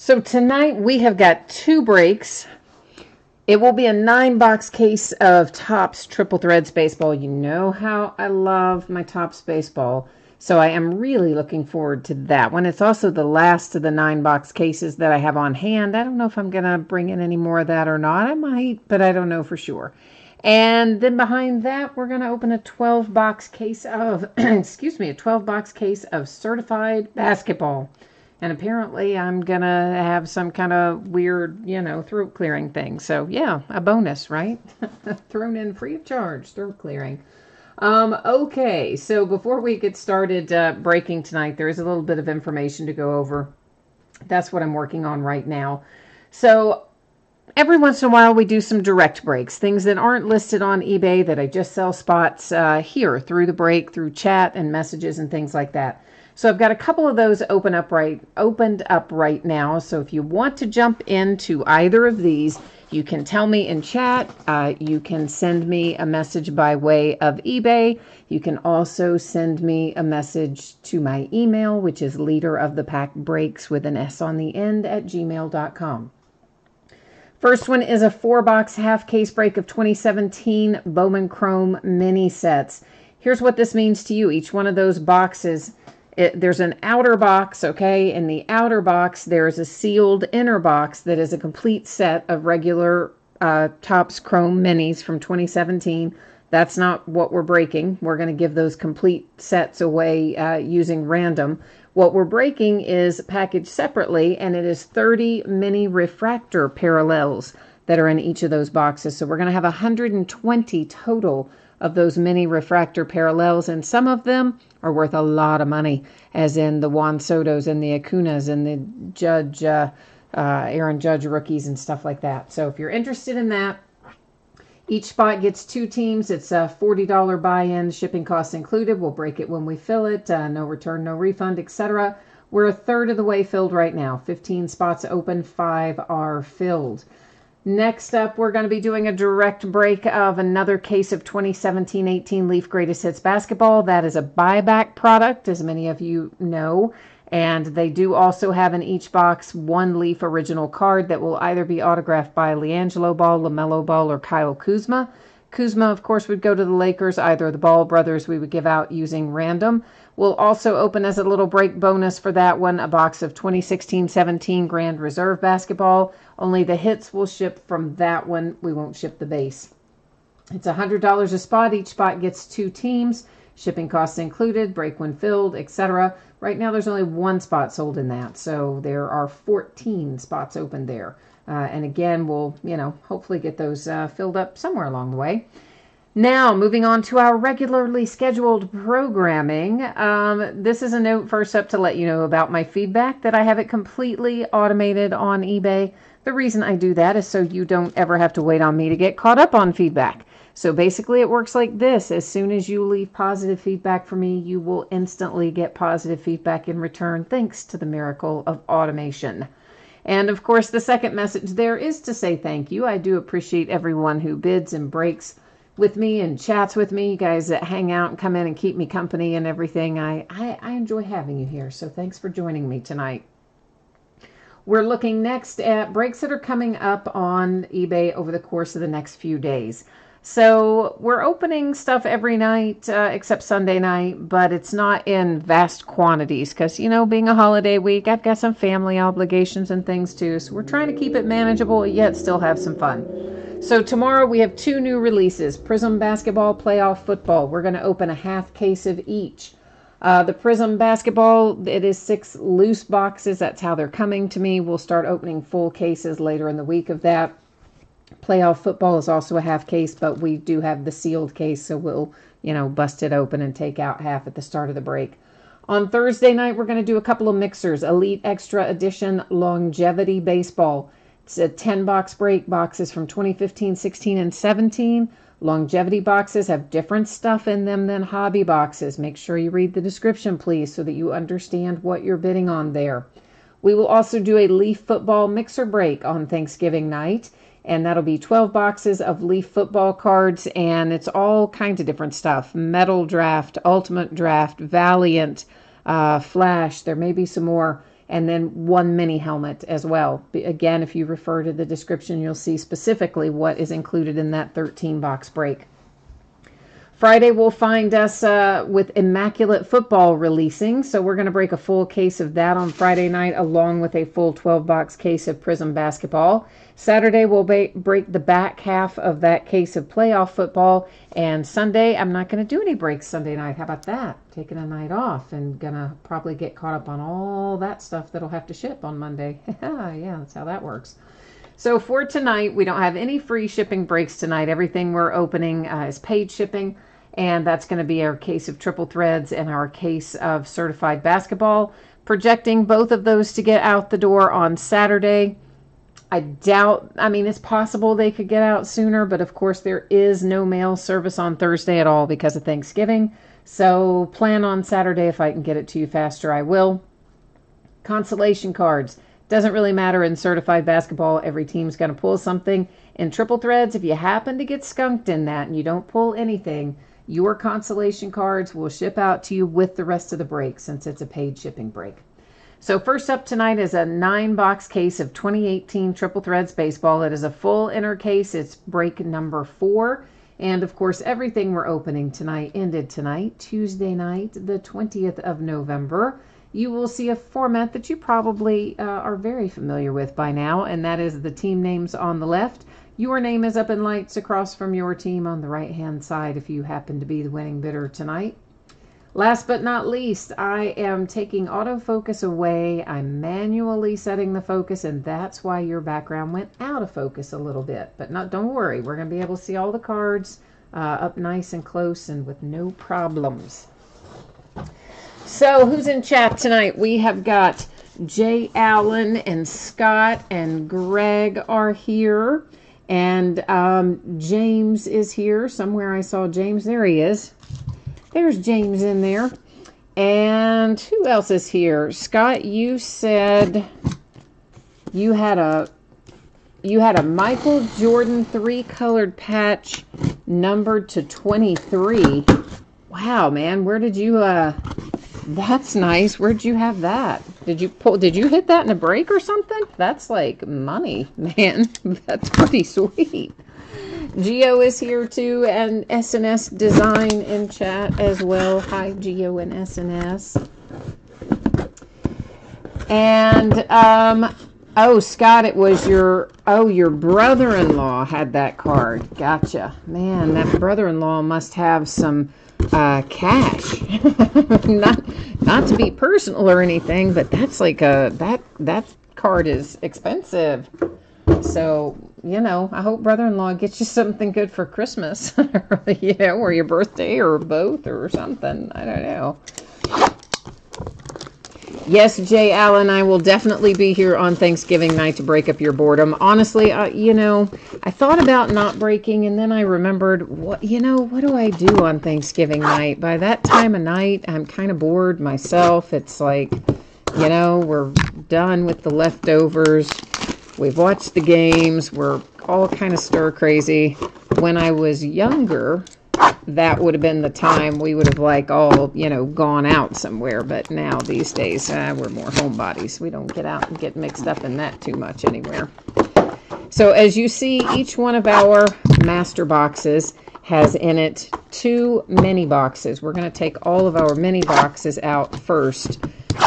So tonight we have got 2 breaks. It will be a 9-box case of Topps Triple Threads Baseball. You know how I love my Topps Baseball, so I am really looking forward to that one. It's also the last of the 9-box cases that I have on hand. I don't know if I'm going to bring in any more of that or not. I might, but I don't know for sure. And then behind that, we're going to open a 12-box case of, a 12-box case of certified basketball. And apparently I'm going to have some kind of weird, throat clearing thing. So, yeah, a bonus, right? Thrown in free of charge, throat clearing. Okay, so before we get started breaking tonight, there is a little bit of information to go over. That's what I'm working on right now. So, every once in a while we do some direct breaks, things that aren't listed on eBay that I just sell spots here through the break, through chat and messages and things like that. So I've got a couple of those opened up right now. So if you want to jump into either of these, you can tell me in chat. You can send me a message by way of eBay. You can also send me a message to my email, which is leaderofthepackbreaks with an S on the end @gmail.com. First one is a 4-box half case break of 2017 Bowman Chrome mini sets. Here's what this means to you. Each one of those boxes, there's an outer box, okay? In the outer box, there's a sealed inner box that is a complete set of regular Topps Chrome minis from 2017. That's not what we're breaking. We're going to give those complete sets away using random. What we're breaking is packaged separately, and it is 30 mini refractor parallels that are in each of those boxes. So we're going to have 120 total of those mini refractor parallels, and some of them are worth a lot of money, as in the Juan Sotos and the Acunas and the Aaron Judge rookies and stuff like that. So if you're interested in that, each spot gets 2 teams. It's a $40 buy-in, shipping costs included. We'll break it when we fill it. No return, no refund, etc. We're a third of the way filled right now. 15 spots open, 5 are filled. Next up, we're going to be doing a direct break of another case of 2017-18 Leaf Greatest Hits Basketball. That is a buyback product, as many of you know. And they do also have in each box 1 Leaf original card that will either be autographed by LiAngelo Ball, LaMelo Ball, or Kyle Kuzma. Kuzma, of course, would go to the Lakers. Either of the Ball brothers we would give out using random. We'll also open as a little break bonus for that one a box of 2016-17 Grand Reserve Basketball. Only the hits will ship from that one. We won't ship the base. It's $100 a spot. Each spot gets 2 teams. Shipping costs included, break when filled, etc. Right now there's only 1 spot sold in that, so there are 14 spots open there. And again, we'll, hopefully get those filled up somewhere along the way. Now, moving on to our regularly scheduled programming. This is a note first up to let you know about my feedback, that I have it completely automated on eBay. The reason I do that is so you don't ever have to wait on me to get caught up on feedback. So basically it works like this. As soon as you leave positive feedback for me, you will instantly get positive feedback in return, thanks to the miracle of automation. And of course, the second message there is to say thank you. I do appreciate everyone who bids and breaks with me and chats with me. You guys that hang out and come in and keep me company and everything. I enjoy having you here. So thanks for joining me tonight. We're looking next at breaks that are coming up on eBay over the course of the next few days. So we're opening stuff every night except Sunday night, but it's not in vast quantities because, being a holiday week, I've got some family obligations and things too. So we're trying to keep it manageable yet still have some fun. So tomorrow we have 2 new releases, Prism Basketball, Playoff Football. We're going to open a half case of each. The Prism Basketball, it is 6 loose boxes. That's how they're coming to me. We'll start opening full cases later in the week of that. Playoff Football is also a half case, but we do have the sealed case, so we'll, bust it open and take out half at the start of the break. On Thursday night, we're going to do a couple of mixers. Elite Extra Edition Longevity Baseball. It's a 10-box break, boxes from 2015, 16, and 17. Longevity boxes have different stuff in them than hobby boxes. Make sure you read the description, please, so that you understand what you're bidding on there. We will also do a Leaf Football mixer break on Thanksgiving night. And that'll be 12 boxes of Leaf football cards, and it's all kinds of different stuff. Metal Draft, Ultimate Draft, Valiant, Flash. There may be some more. and then 1 mini helmet as well. Again, if you refer to the description, you'll see specifically what is included in that 13-box break. Friday will find us with Immaculate Football releasing, so we're going to break a full case of that on Friday night, along with a full 12-box case of Prism Basketball. Saturday, we'll break the back half of that case of Playoff Football, and Sunday, I'm not going to do any breaks Sunday night. How about that? Taking a night off and going to probably get caught up on all that stuff that'll have to ship on Monday. Yeah, that's how that works. So for tonight, we don't have any free shipping breaks tonight. Everything we're opening is paid shipping. And that's going to be our case of Triple Threads and our case of Certified Basketball. Projecting both of those to get out the door on Saturday. I doubt, I mean, it's possible they could get out sooner, but of course there is no mail service on Thursday at all because of Thanksgiving. So plan on Saturday. If I can get it to you faster, I will. Consolation cards. Doesn't really matter in Certified Basketball. Every team's going to pull something. In Triple Threads, if you happen to get skunked in that and you don't pull anything, your consolation cards will ship out to you with the rest of the break since it's a paid shipping break. So first up tonight is a 9-box case of 2018 Triple Threads Baseball. It is a full inner case. It's break number 4. And of course, everything we're opening tonight ended tonight, Tuesday night, the 20th of November. You will see a format that you probably are very familiar with by now, and that is the team names on the left. Your name is up in lights across from your team on the right-hand side if you happen to be the winning bidder tonight. Last but not least, I am taking autofocus away. I'm manually setting the focus, and that's why your background went out of focus a little bit. But don't worry, we're going to be able to see all the cards up nice and close and with no problems. So who's in chat tonight? We have got Jay Allen and Scott and Greg are here. And James is here. Somewhere I saw James. There he is. There's James in there. And who else is here? Scott, you said you had a Michael Jordan 3-colored patch numbered to 23. Wow, man. Where did you that's nice. Where'd you have that? Did you hit that in a break or something? That's like money, man. That's pretty sweet. Geo is here too, and SNS Design in chat as well. Hi, Geo and SNS. And oh, Scott, it was your brother-in-law had that card. Gotcha. Man, that brother-in-law must have some cash. not to be personal or anything, but that's like that card is expensive. So, I hope brother-in-law gets you something good for Christmas, or your birthday or both or something. I don't know. Yes, Jay Allen, I will definitely be here on Thanksgiving night to break up your boredom. Honestly, I thought about not breaking, and then I remembered, what do I do on Thanksgiving night? By that time of night, I'm kind of bored myself. It's like, we're done with the leftovers. We've watched the games. We're all kind of stir crazy. When I was younger, that would have been the time we would have all, gone out somewhere. But now these days, we're more homebodies. We don't get out and get mixed up in that too much anywhere. So as you see, each one of our master boxes has in it 2 mini boxes. We're going to take all of our mini boxes out first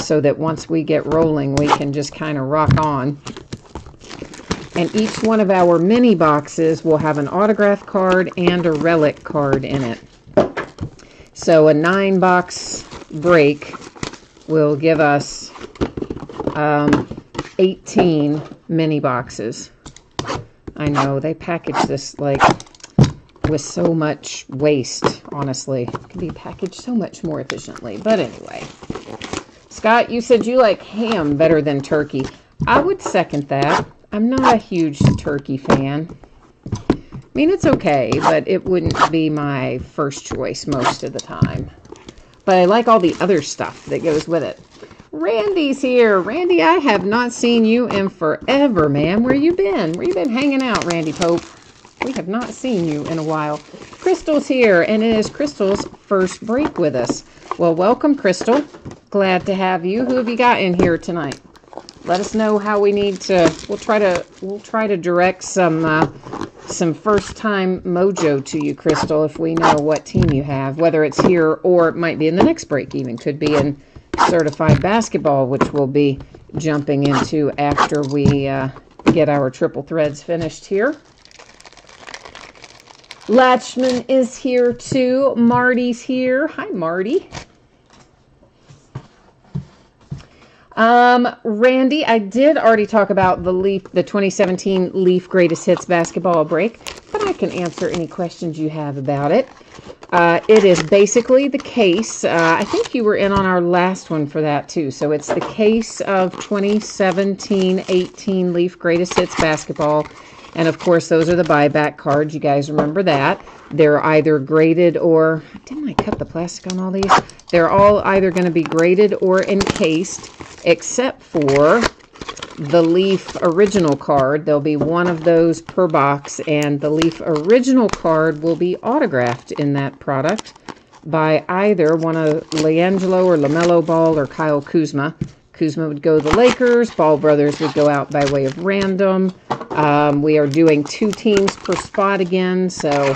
so that once we get rolling, we can just kind of rock on. And each one of our mini boxes will have an autograph card and a relic card in it. So a 9-box break will give us 18 mini boxes. I know, they package this with so much waste, honestly. It could be packaged so much more efficiently. But anyway. Scott, you said you like ham better than turkey. I would second that. I'm not a huge turkey fan. I mean, it's okay, but it wouldn't be my first choice most of the time. But I like all the other stuff that goes with it. Randy's here. Randy, I have not seen you in forever, man. Where you been? Where you been hanging out, Randy Pope? We have not seen you in a while. Crystal's here, and it is Crystal's first break with us. Well, welcome, Crystal. Glad to have you. Who have you got in here tonight? let us know how we need to. We'll try to direct some first-time mojo to you, Crystal, if we know what team you have, whether it's here or it might be in the next break even. Could be in certified basketball, which we'll be jumping into after we get our triple threads finished here. Latchman is here too. Marty's here. Hi, Marty. Randy, I did already talk about the 2017 Leaf Greatest Hits basketball break, but I can answer any questions you have about it. It is basically the case. I think you were in on our last one for that too. So it's the case of 2017-18 Leaf Greatest Hits basketball. And of course, those are the buyback cards. You guys remember that. They're either graded or, didn't I cut the plastic on all these? They're all either going to be graded or encased, except for the Leaf original card. There'll be one of those per box, and the Leaf original card will be autographed in that product by either one of LiAngelo or LaMelo Ball or Kyle Kuzma. Kuzma would go to the Lakers. Ball brothers would go out by way of random. We are doing 2 teams per spot again, so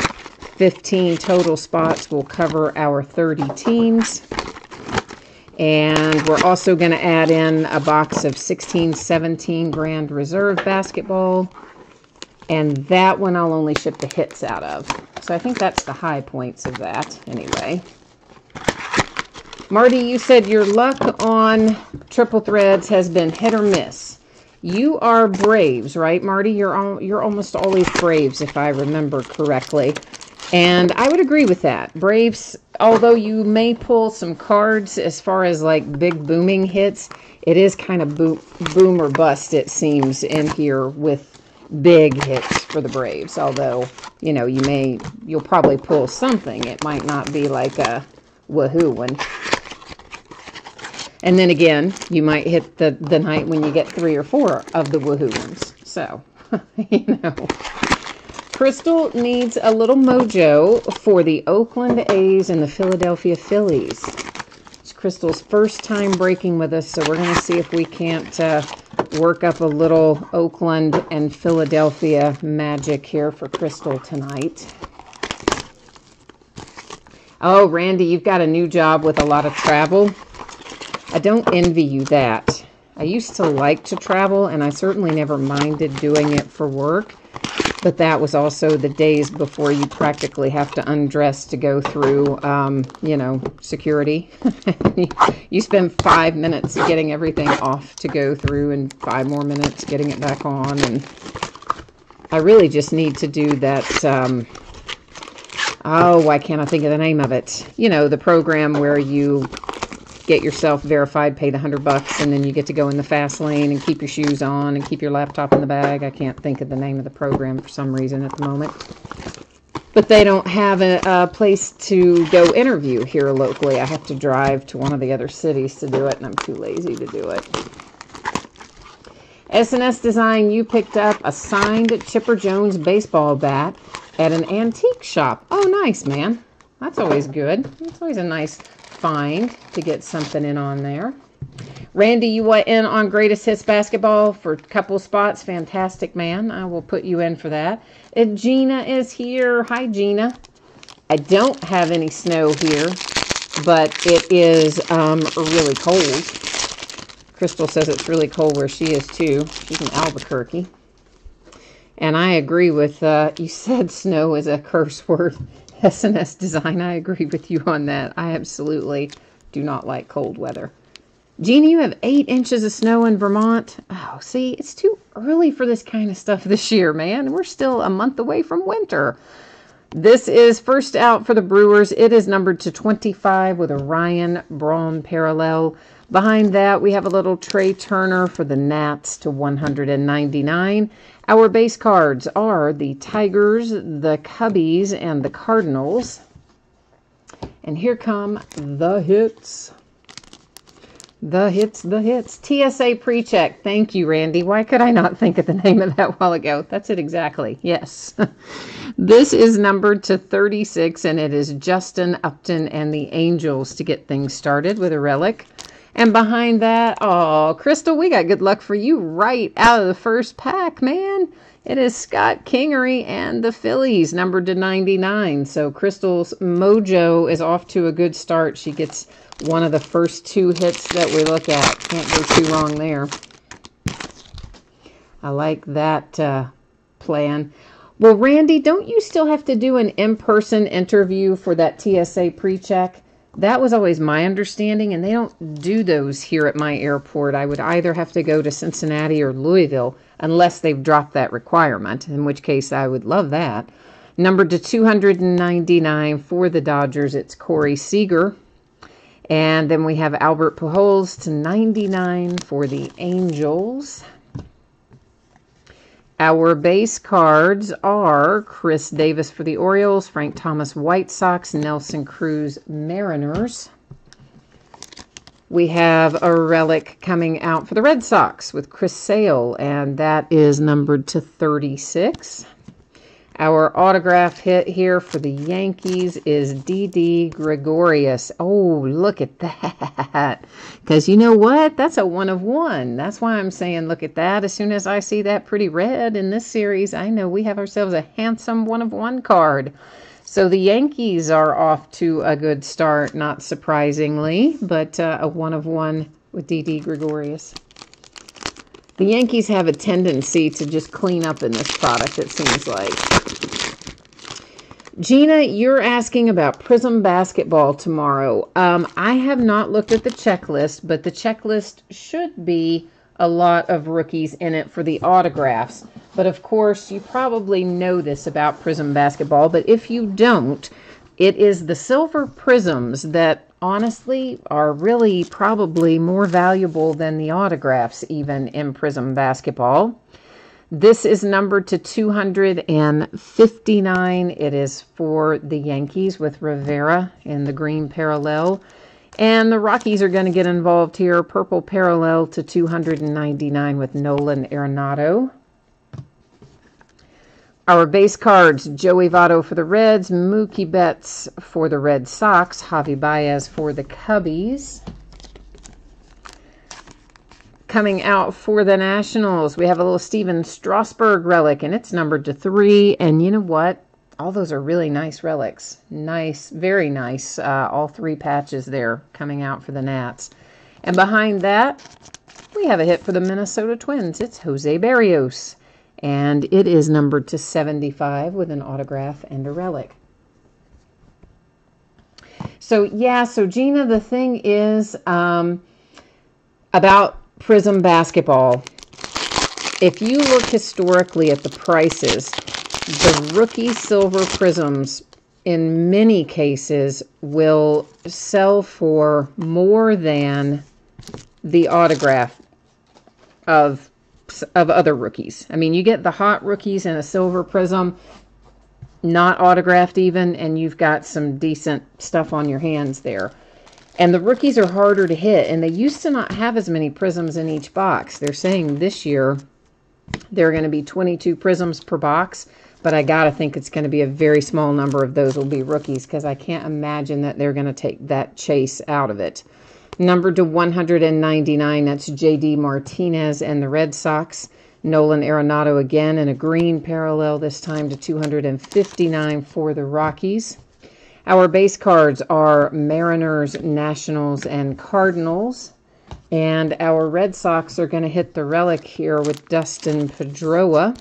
15 total spots will cover our 30 teams. And we're also going to add in a box of 16-17 Grand Reserve basketball. And that one I'll only ship the hits out of. So I think that's the high points of that anyway. Marty, you said your luck on triple threads has been hit or miss. You are Braves, right, Marty? You're almost always Braves, if I remember correctly. And I would agree with that. Braves, although you may pull some cards as far as like big booming hits, it is kind of boom or bust, it seems, in here with big hits for the Braves. Although, you know, you'll probably pull something. It might not be like a woohoo one. And then again, you might hit the night when you get 3 or 4 of the woohoo ones. So, you know. Crystal needs a little mojo for the Oakland A's and the Philadelphia Phillies. It's Crystal's first time breaking with us, so we're going to see if we can't work up a little Oakland and Philadelphia magic here for Crystal tonight. Oh, Randy, you've got a new job with a lot of travel. I don't envy you that. I used to like to travel, and I certainly never minded doing it for work. But that was also the days before you practically have to undress to go through, you know, security. You spend 5 minutes getting everything off to go through and 5 more minutes getting it back on. And I really just need to do that. Oh, why can't I think of the name of it? You know, the program where you get yourself verified, pay the $100, and then you get to go in the fast lane and keep your shoes on and keep your laptop in the bag. I can't think of the name of the program for some reason at the moment. But they don't have a place to go interview here locally. I have to drive to one of the other cities to do it, and I'm too lazy to do it. S&S Design, you picked up a signed Chipper Jones baseball bat at an antique shop. Oh, nice, man. That's always good. It's always a nice find to get something in on there. Randy, you went in on Greatest Hits basketball for a couple spots. Fantastic, man. I will put you in for that. And Gina is here. Hi, Gina. I don't have any snow here, but it is really cold. Crystal says it's really cold where she is too. She's in Albuquerque. And I agree with, you said snow is a curse word. S&S Design, I agree with you on that. I absolutely do not like cold weather. Jeannie, you have 8 inches of snow in Vermont. Oh, see, it's too early for this kind of stuff this year, man. We're still a month away from winter. This is first out for the Brewers. It is numbered to 25 with a Ryan Braun parallel. Behind that, we have a little Trey Turner for the Nats to 199. Our base cards are the Tigers, the Cubbies, and the Cardinals. And here come the hits. The hits, the hits. TSA pre-check. Thank you, Randy. Why could I not think of the name of that a while ago? That's it exactly. Yes. This is numbered to 36, and it is Justin Upton and the Angels to get things started with a relic. And behind that, oh, Crystal, we got good luck for you right out of the first pack, man. It is Scott Kingery and the Phillies, numbered to 99. So Crystal's mojo is off to a good start. She gets one of the first two hits that we look at. Can't go too wrong there. I like that plan. Well, Randy, don't you still have to do an in-person interview for that TSA pre-check? That was always my understanding, and they don't do those here at my airport. I would either have to go to Cincinnati or Louisville, unless they've dropped that requirement, in which case I would love that. Numbered to 299 for the Dodgers, it's Corey Seager. And then we have Albert Pujols to 99 for the Angels. Our base cards are Chris Davis for the Orioles, Frank Thomas White Sox, Nelson Cruz Mariners. We have a relic coming out for the Red Sox with Chris Sale, and that is numbered to 36. Our autograph hit here for the Yankees is Didi Gregorius. Oh, look at that. Because you know what? That's a 1 of 1. That's why I'm saying look at that. As soon as I see that pretty red in this series, I know we have ourselves a handsome 1 of 1 card. So the Yankees are off to a good start, not surprisingly, but a 1 of 1 with Didi Gregorius. The Yankees have a tendency to just clean up in this product, it seems like. Gina, you're asking about Prism Basketball tomorrow. I have not looked at the checklist, but the checklist should be a lot of rookies in it for the autographs. But of course, you probably know this about Prism Basketball, but if you don't, it is the silver prisms that honestly are really probably more valuable than the autographs even in Prism Basketball. This is numbered to 259. It is for the Yankees with Rivera in the green parallel. And the Rockies are going to get involved here. Purple parallel to 299 with Nolan Arenado. Our base cards, Joey Votto for the Reds, Mookie Betts for the Red Sox, Javi Baez for the Cubbies. Coming out for the Nationals, we have a little Steven Strasburg relic, and it's numbered to 3. And you know what? All those are really nice relics. Nice, very nice. All 3 patches there coming out for the Nats. And behind that, we have a hit for the Minnesota Twins. It's Jose Barrios. And it is numbered to 75 with an autograph and a relic. So, yeah, so Gina, the thing is about Prism Basketball. If you look historically at the prices, the rookie silver prisms in many cases will sell for more than the autograph of other rookies. I mean, you get the hot rookies in a silver prism, not autographed even, and you've got some decent stuff on your hands there. And the rookies are harder to hit, and they used to not have as many prisms in each box. They're saying this year there are going to be 22 prisms per box, but I got to think it's going to be a very small number of those will be rookies, because I can't imagine that they're going to take that chase out of it. Numbered to 199, that's J.D. Martinez and the Red Sox. Nolan Arenado again in a green parallel, this time to 259 for the Rockies. Our base cards are Mariners, Nationals, and Cardinals. And our Red Sox are going to hit the relic here with Dustin Pedroia.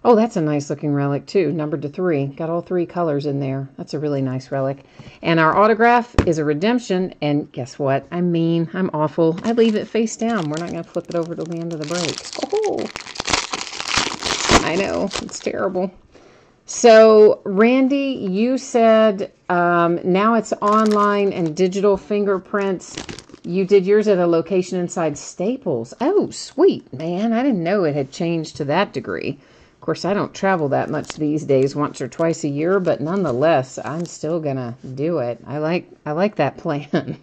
Oh, that's a nice looking relic too, numbered to 3. Got all 3 colors in there. That's a really nice relic. And our autograph is a redemption. And guess what? I'm mean. I'm awful. I leave it face down. We're not going to flip it over till the end of the break. Oh, I know. It's terrible. So, Randy, you said now it's online and digital fingerprints. You did yours at a location inside Staples. Oh, sweet, man. I didn't know it had changed to that degree. Of course, I don't travel that much these days, once or twice a year, but nonetheless, I'm still going to do it. I like that plan.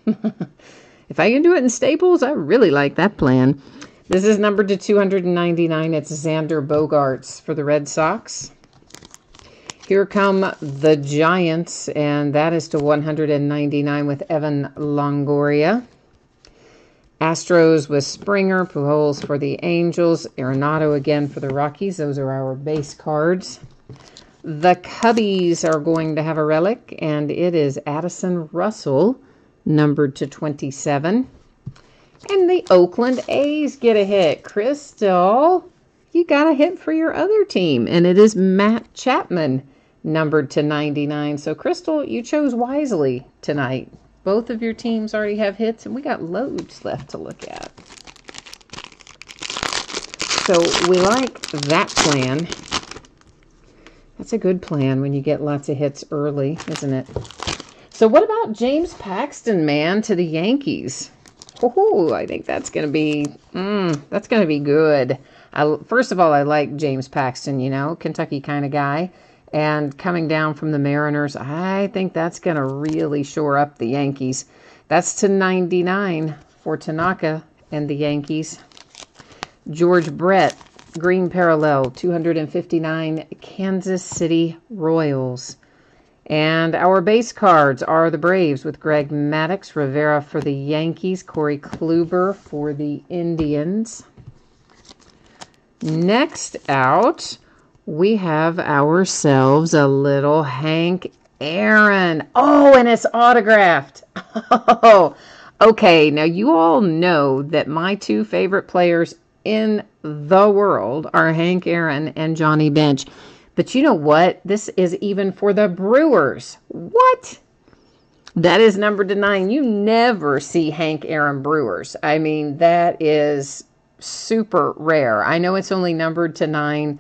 If I can do it in Staples, I really like that plan. This is numbered to 299. It's Xander Bogaerts for the Red Sox. Here come the Giants, and that is to 199 with Evan Longoria. Astros with Springer, Pujols for the Angels, Arenado again for the Rockies. Those are our base cards. The Cubbies are going to have a relic, and it is Addison Russell, numbered to 27. And the Oakland A's get a hit. Crystal, you got a hit for your other team, and it is Matt Chapman, numbered to 99. So, Crystal, you chose wisely tonight. Both of your teams already have hits, and we got loads left to look at. So we like that plan. That's a good plan when you get lots of hits early, isn't it? So what about James Paxton, man, to the Yankees? Oh, I think that's going to be, good. First of all, I like James Paxton, you know, Kentucky kind of guy. And coming down from the Mariners, I think that's going to really shore up the Yankees. That's to 99 for Tanaka and the Yankees. George Brett, green parallel, 259, Kansas City Royals. And our base cards are the Braves with Greg Maddux, Rivera for the Yankees, Corey Kluber for the Indians. Next out, we have ourselves a little Hank Aaron. Oh, and it's autographed. Oh, okay. Now, you all know that my two favorite players in the world are Hank Aaron and Johnny Bench. But you know what? This is even for the Brewers. What? That is numbered to 9. You never see Hank Aaron Brewers. I mean, that is super rare. I know it's only numbered to 9.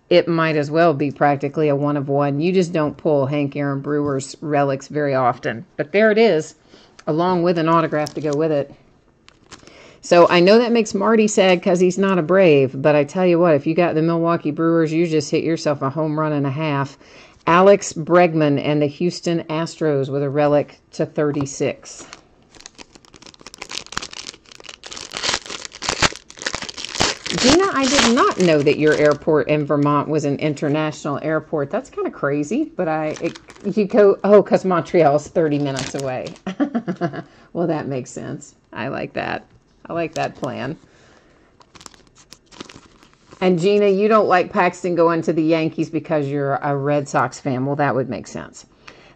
It might as well be practically a 1 of 1. You just don't pull Hank Aaron Brewers relics very often. But there it is, along with an autograph to go with it. So I know that makes Marty sad because he's not a Brave. But I tell you what, if you got the Milwaukee Brewers, you just hit yourself a home run and a half. Alex Bregman and the Houston Astros with a relic to 36. Gina, I did not know that your airport in Vermont was an international airport. That's kind of crazy, but you go, oh, because Montreal's 30 minutes away. Well, that makes sense. I like that. I like that plan. And Gina, you don't like Paxton going to the Yankees because you're a Red Sox fan. Well, that would make sense.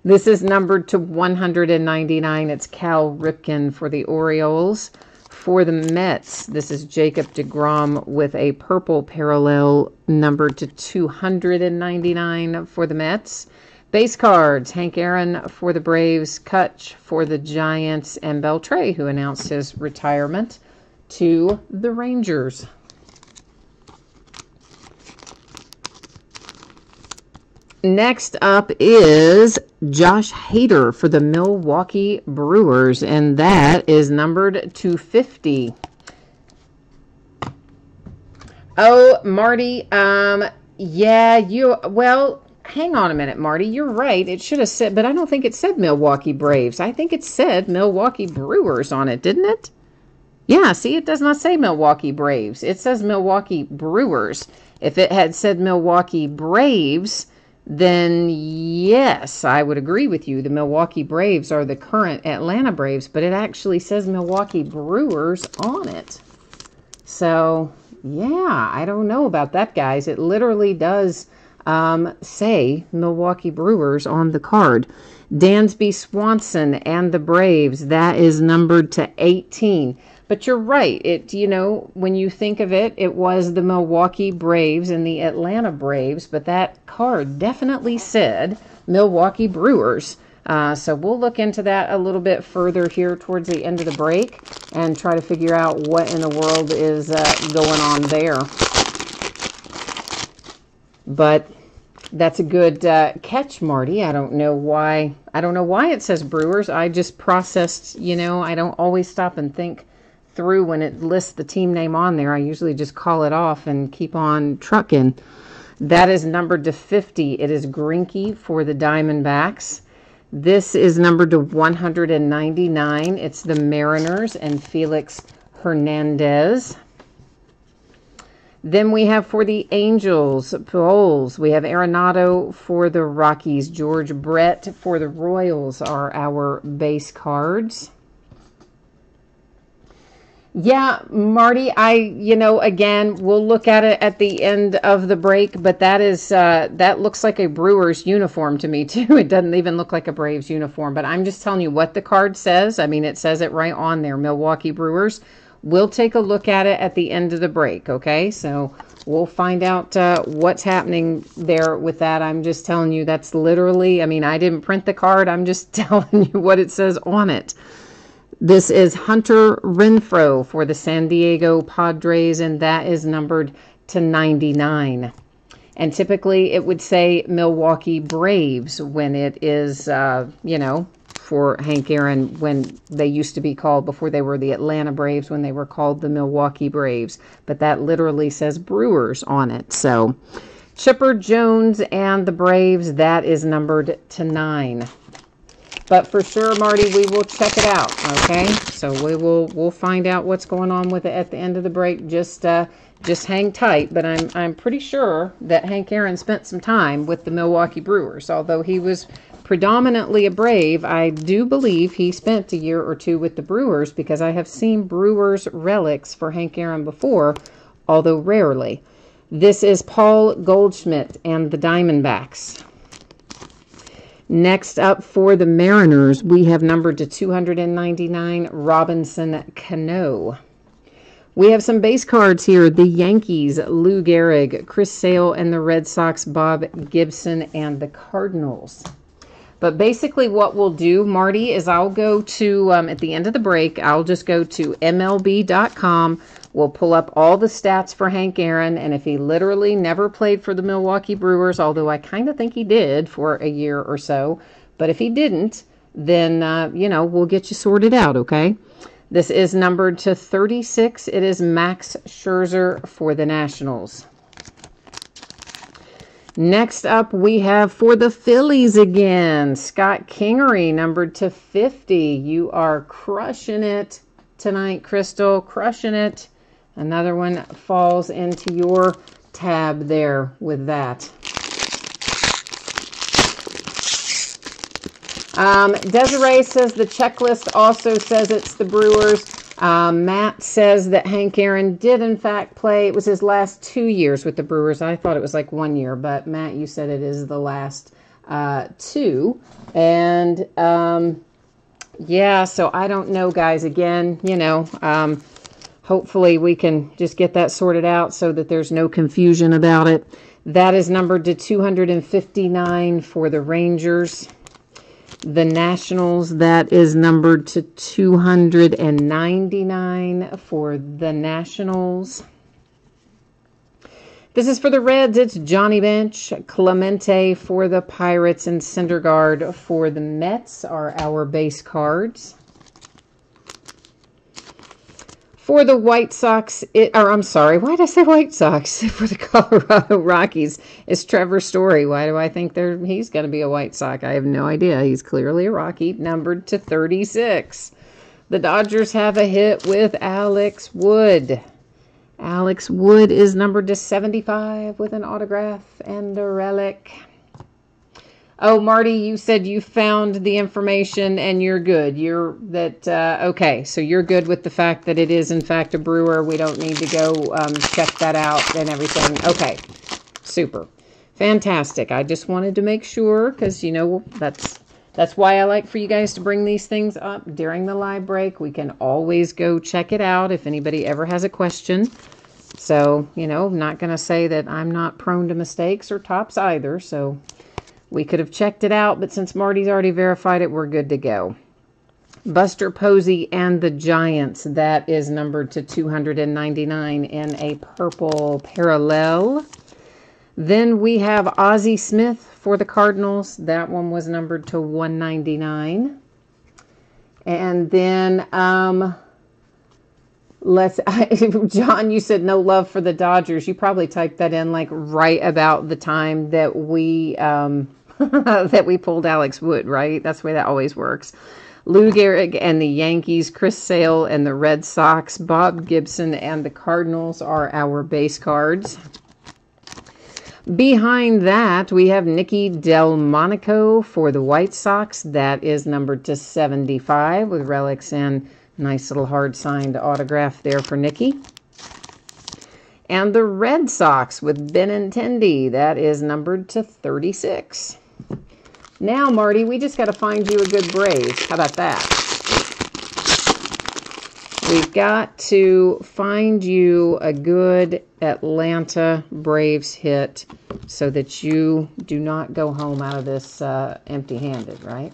This is numbered to 199. It's Cal Ripken for the Orioles. For the Mets, this is Jacob deGrom with a purple parallel numbered to 299 for the Mets. Base cards, Hank Aaron for the Braves, Kutch for the Giants, and Beltre, who announced his retirement to the Rangers. Next up is Josh Hader for the Milwaukee Brewers, and that is numbered to 50. Oh, Marty, well, hang on a minute, Marty. You're right. It should have said, but I don't think it said Milwaukee Braves. I think it said Milwaukee Brewers on it, didn't it? Yeah, see, it does not say Milwaukee Braves. It says Milwaukee Brewers. If it had said Milwaukee Braves, then yes, I would agree with you. The Milwaukee Braves are the current Atlanta Braves, but it actually says Milwaukee Brewers on it. So, yeah, I don't know about that, guys. It literally does say Milwaukee Brewers on the card. Dansby Swanson and the Braves, that is numbered to 18. But you're right. When you think of it, it was the Milwaukee Braves and the Atlanta Braves, but that card definitely said Milwaukee Brewers. So we'll look into that a little bit further here towards the end of the break and try to figure out what in the world is going on there. But that's a good catch, Marty. I don't know why it says Brewers. I just processed, I don't always stop and think through when it lists the team name on there. I usually just call it off and keep on trucking. That is numbered to 50. It is Greinke for the Diamondbacks. This is numbered to 199. It's the Mariners and Felix Hernandez. Then we have for the Angels, Pujols. We have Arenado for the Rockies. George Brett for the Royals are our base cards. Yeah, Marty, again, we'll look at it at the end of the break, but that looks like a Brewers uniform to me too. It doesn't even look like a Braves uniform, but I'm just telling you what the card says. I mean, it says it right on there, Milwaukee Brewers. We'll take a look at it at the end of the break, okay? So we'll find out what's happening there with that. I'm just telling you that's literally, I mean, I didn't print the card. I'm just telling you what it says on it. This is Hunter Renfroe for the San Diego Padres, and that is numbered to 99. And typically it would say Milwaukee Braves when it is, for Hank Aaron, when they used to be called, before they were the Atlanta Braves, when they were called the Milwaukee Braves. But that literally says Brewers on it. So Chipper Jones and the Braves, that is numbered to 9. But for sure, Marty, we will check it out, okay? So we'll find out what's going on with it at the end of the break. Just hang tight. But I'm pretty sure that Hank Aaron spent some time with the Milwaukee Brewers. Although he was predominantly a Brave, I do believe he spent a year or two with the Brewers, because I have seen Brewers relics for Hank Aaron before, although rarely. This is Paul Goldschmidt and the Diamondbacks. Next up for the Mariners, we have numbered to 299, Robinson Cano. We have some base cards here. The Yankees, Lou Gehrig, Chris Sale, and the Red Sox, Bob Gibson, and the Cardinals. But basically what we'll do, Marty, is I'll go to, at the end of the break, I'll just go to MLB.com. We'll pull up all the stats for Hank Aaron, and if he literally never played for the Milwaukee Brewers, although I kind of think he did for a year or so, but if he didn't, then, we'll get you sorted out, okay? This is numbered to 36. It is Max Scherzer for the Nationals. Next up, we have for the Phillies again, Scott Kingery, numbered to 50. You are crushing it tonight, Crystal, crushing it. Another one falls into your tab there with that. Desiree says the checklist also says it's the Brewers. Matt says that Hank Aaron did in fact play. It was his last 2 years with the Brewers. I thought it was like 1 year, but Matt, you said it is the last 2. And yeah, so I don't know, guys. Again, hopefully we can just get that sorted out so that there's no confusion about it. That is numbered to 259 for the Rangers. The Nationals, that is numbered to 299 for the Nationals. This is for the Reds. It's Johnny Bench, Clemente for the Pirates, and Syndergaard for the Mets are our base cards. For the White Sox, why did I say White Sox? For the Colorado Rockies, it's Trevor Story. Why do I think he's going to be a White Sox? I have no idea. He's clearly a Rocky, numbered to 36. The Dodgers have a hit with Alex Wood. Alex Wood is numbered to 75 with an autograph and a relic. Oh, Marty, you said you found the information and you're good. Okay, so you're good with the fact that it is in fact a Brewer. We don't need to go check that out and everything. Okay, super. Fantastic. I just wanted to make sure because, that's why I like for you guys to bring these things up during the live break. We can always go check it out if anybody ever has a question. So, I'm not going to say that I'm not prone to mistakes or tops either, so we could have checked it out, but since Marty's already verified it, we're good to go. Buster Posey and the Giants, that is numbered to 299 in a purple parallel. Then we have Ozzie Smith for the Cardinals. That one was numbered to 199. And then, John, you said no love for the Dodgers. You probably typed that in like right about the time that we that we pulled Alex Wood, right? That's the way that always works. Lou Gehrig and the Yankees, Chris Sale and the Red Sox, Bob Gibson and the Cardinals are our base cards. Behind that, we have Nicky Delmonico for the White Sox. That is numbered to 75 with relics and Nice little hard signed autograph there for Nikki. And the Red Sox with Benintendi. That is numbered to 36. Now, Marty, we just got to find you a good Braves. How about that? We've got to find you a good Atlanta Braves hit so that you do not go home out of this empty-handed, right?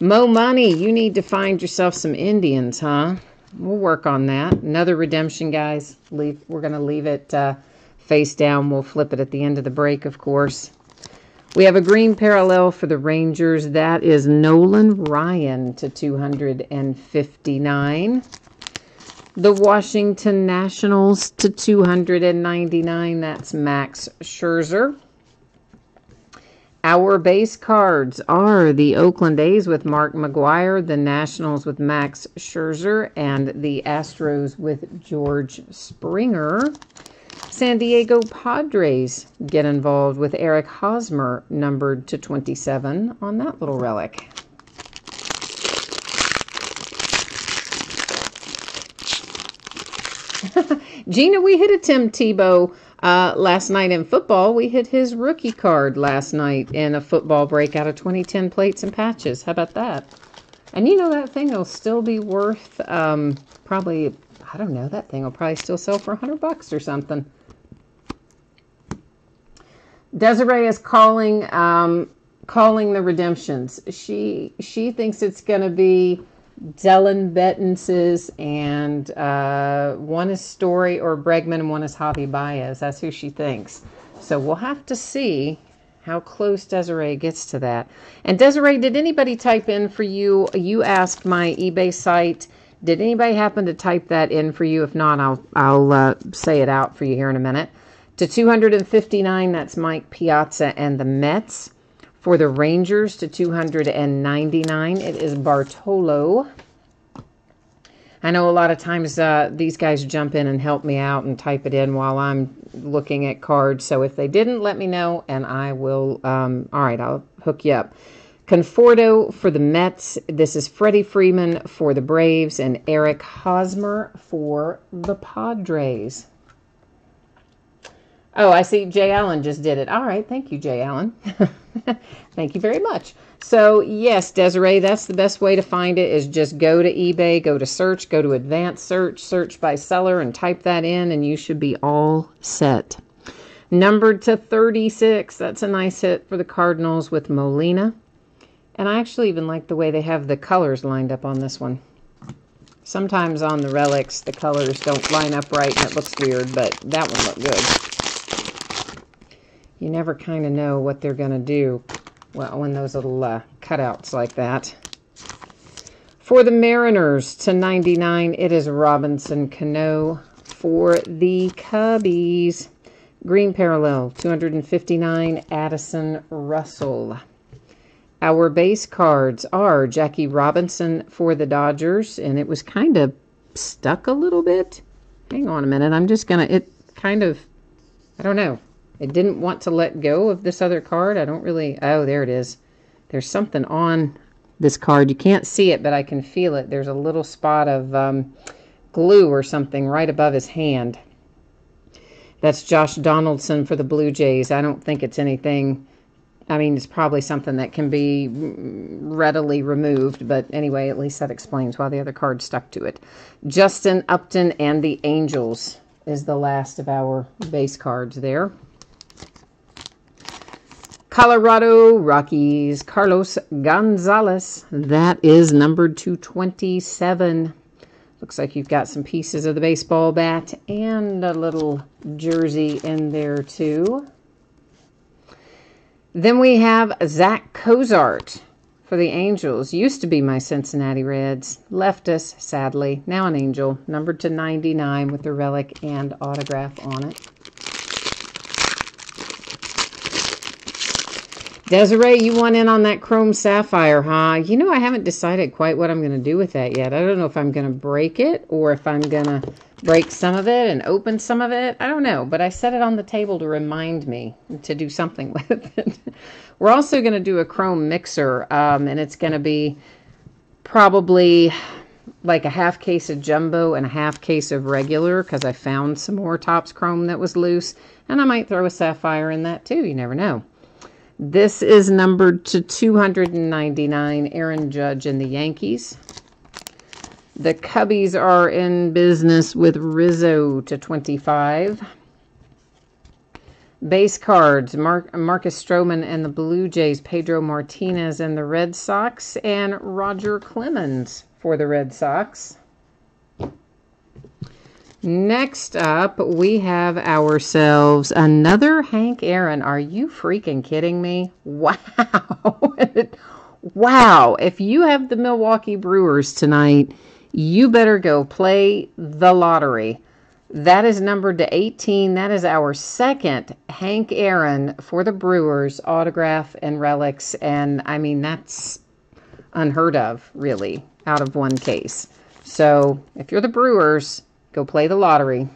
Mo Money, you need to find yourself some Indians, huh? We'll work on that. Another redemption, guys. We're going to leave it face down. We'll flip it at the end of the break, of course. We have a green parallel for the Rangers. That is Nolan Ryan to 259. The Washington Nationals to 299. That's Max Scherzer. Our base cards are the Oakland A's with Mark McGwire, the Nationals with Max Scherzer, and the Astros with George Springer. San Diego Padres get involved with Eric Hosmer, numbered to 27 on that little relic. Gina, we hit a Tim Tebow last night in football. We hit his rookie card last night in a football break out of 2010 plates and patches. How about that? And you know, that thing will still be worth probably, I don't know, that thing will probably still sell for $100 or something. Desiree is calling the redemptions. She thinks it's going to be Dylan Bettins's, and one is Story or Bregman and one is Javi Baez. That's who she thinks. So we'll have to see how close Desiree gets to that. And Desiree, did anybody type in for you? You asked my eBay site. Did anybody happen to type that in for you? If not, I'll say it out for you here in a minute. To 259, that's Mike Piazza and the Mets. For the Rangers to 299, it is Bartolo. I know a lot of times these guys jump in and help me out and type it in while I'm looking at cards. So if they didn't, let me know and I will, all right, I'll hook you up. Conforto for the Mets. This is Freddie Freeman for the Braves and Eric Hosmer for the Padres. Oh, I see Jay Allen just did it. All right. Thank you, Jay Allen. Thank you very much. So, yes, Desiree, that's the best way to find it is just go to eBay, go to search, go to advanced search, search by seller, and type that in, and you should be all set. Numbered to 36. That's a nice hit for the Cardinals with Molina. And I actually even like the way they have the colors lined up on this one. Sometimes on the relics, the colors don't line up right, and it looks weird, but that one looked good. You never kind of know what they're going to do when those little cutouts like that. For the Mariners to 99, it is Robinson Cano. For the Cubbies, green parallel, 259, Addison Russell. Our base cards are Jackie Robinson for the Dodgers, and it was kind of stuck a little bit. Hang on a minute. I'm just going to, it kind of, I don't know. It didn't want to let go of this other card. I don't really... Oh, there it is. There's something on this card. You can't see it, but I can feel it. There's a little spot of glue or something right above his hand. That's Josh Donaldson for the Blue Jays. I don't think it's anything... I mean, it's probably something that can be readily removed. But anyway, at least that explains why the other card stuck to it. Justin Upton and the Angels is the last of our base cards there. Colorado Rockies, Carlos Gonzalez. That is numbered to 27. Looks like you've got some pieces of the baseball bat and a little jersey in there too. Then we have Zach Cozart for the Angels. Used to be my Cincinnati Reds. Left us, sadly. Now an Angel, numbered to 99 with the relic and autograph on it. Desiree, you want in on that Chrome Sapphire, huh? You know, I haven't decided quite what I'm going to do with that yet. I don't know if I'm going to break it or if I'm going to break some of it and open some of it. I don't know, but I set it on the table to remind me to do something with it. We're also going to do a Chrome Mixer, and it's going to be probably like a half case of jumbo and a half case of regular, because I found some more Topps Chrome that was loose. And I might throw a sapphire in that too. You never know. This is numbered to 299, Aaron Judge and the Yankees. The Cubbies are in business with Rizzo to 25. Base cards, Marcus Stroman and the Blue Jays, Pedro Martinez and the Red Sox, and Roger Clemens for the Red Sox. Next up, we have ourselves another Hank Aaron. Are you freaking kidding me? Wow. Wow. If you have the Milwaukee Brewers tonight, you better go play the lottery. That is numbered to 18. That is our second Hank Aaron for the Brewers, autograph and relics. And, I mean, that's unheard of, really, out of one case. So, if you're the Brewers, go play the lottery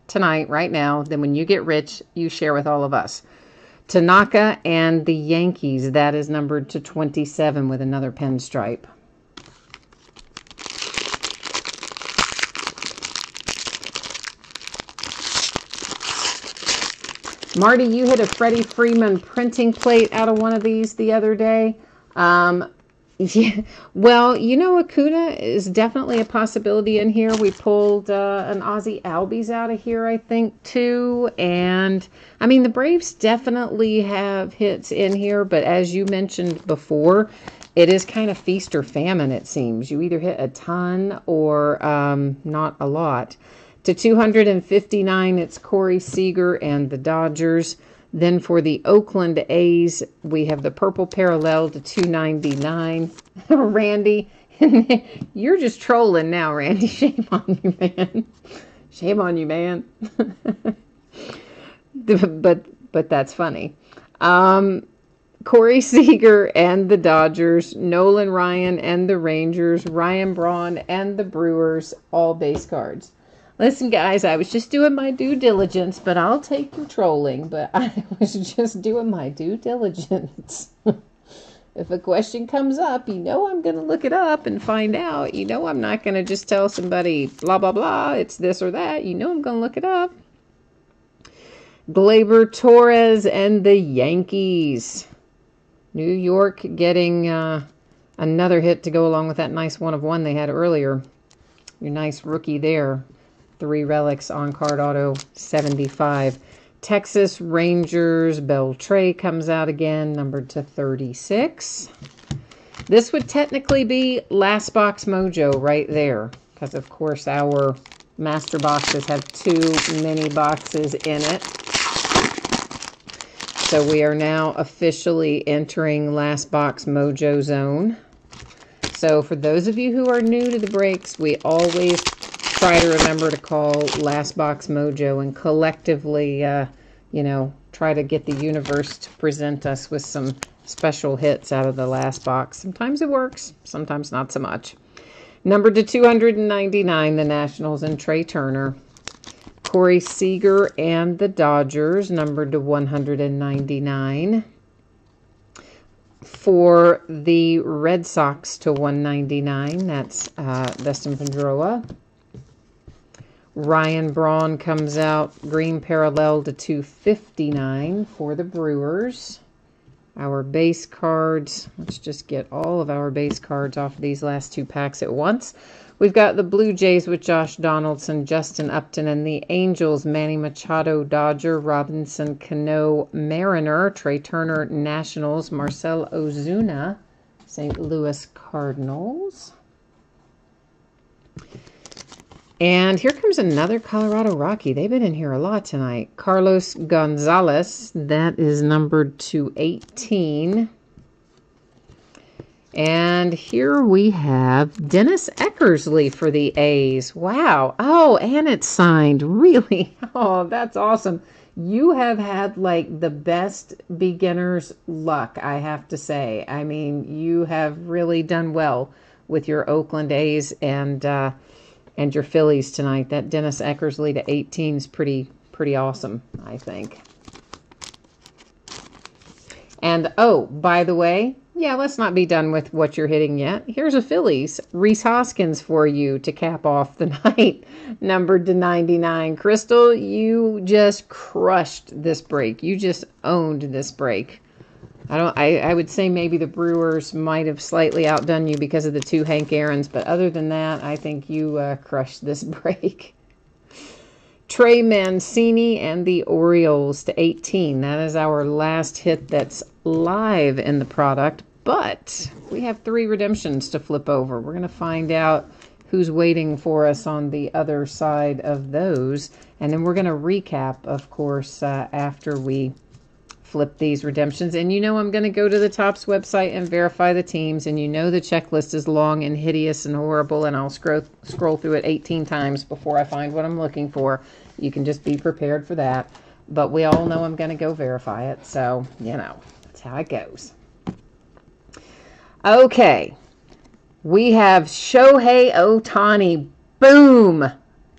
tonight, right now. Then when you get rich, you share with all of us. Tanaka and the Yankees, that is numbered to 27 with another pinstripe. Marty, you hit a Freddie Freeman printing plate out of one of these the other day. Yeah, well, you know, Acuna is definitely a possibility in here. We pulled an Ozzie Albies out of here, I think, too. And, I mean, the Braves definitely have hits in here. But as you mentioned before, it is kind of feast or famine, it seems. You either hit a ton or not a lot. To 259, it's Corey Seager and the Dodgers. Then for the Oakland A's, we have the purple parallel to 299. Randy, you're just trolling now, Randy. Shame on you, man. Shame on you, man. but that's funny. Corey Seager and the Dodgers, Nolan Ryan and the Rangers, Ryan Braun and the Brewers, all base cards. Listen, guys, I was just doing my due diligence, but I'll take your trolling. But I was just doing my due diligence. If a question comes up, you know I'm going to look it up and find out. You know I'm not going to just tell somebody, blah, blah, blah, it's this or that. You know I'm going to look it up. Gleyber Torres and the Yankees. New York getting another hit to go along with that nice 1-of-1 they had earlier. Your nice rookie there. 3 relics on card auto 75. Texas Rangers, Beltre comes out again, numbered to 36. This would technically be last box mojo right there, because of course our master boxes have 2 mini boxes in it. So we are now officially entering last box mojo zone. So for those of you who are new to the breaks, we always try to remember to call Last Box Mojo and collectively, you know, try to get the universe to present us with some special hits out of the last box. Sometimes it works, sometimes not so much. Numbered to 299, the Nationals and Trey Turner. Corey Seager and the Dodgers, numbered to 199. For the Red Sox to 199, that's Dustin Pedroia. Ryan Braun comes out, green parallel to 259 for the Brewers. Our base cards, let's just get all of our base cards off of these last 2 packs at once. We've got the Blue Jays with Josh Donaldson, Justin Upton, and the Angels, Manny Machado, Dodger, Robinson, Cano, Mariner, Trey Turner, Nationals, Marcell Ozuna, St. Louis Cardinals. And here comes another Colorado Rocky. They've been in here a lot tonight. Carlos Gonzalez, that is numbered to 18. And here we have Dennis Eckersley for the A's. Wow. Oh, and it's signed. Really? Oh, that's awesome. You have had like the best beginner's luck, I have to say. I mean, you have really done well with your Oakland A's and your Phillies tonight. That Dennis Eckersley to 18 is pretty awesome, I think. And oh, by the way, yeah, let's not be done with what you're hitting yet. Here's a Phillies, Reese Hoskins for you to cap off the night, numbered to 99. Crystal, you just crushed this break. You just owned this break. I would say maybe the Brewers might have slightly outdone you because of the 2 Hank Aaron's, but other than that, I think you crushed this break. Trey Mancini and the Orioles to 18. That is our last hit that's live in the product, but we have 3 redemptions to flip over. We're going to find out who's waiting for us on the other side of those, and then we're going to recap, of course, after we flip these redemptions. And you know I'm going to go to the Topps website and verify the teams, and you know the checklist is long and hideous and horrible, and I'll scroll through it 18 times before I find what I'm looking for. You can just be prepared for that. But we all know I'm going to go verify it, so, you know, that's how it goes. Okay. We have Shohei Ohtani. Boom!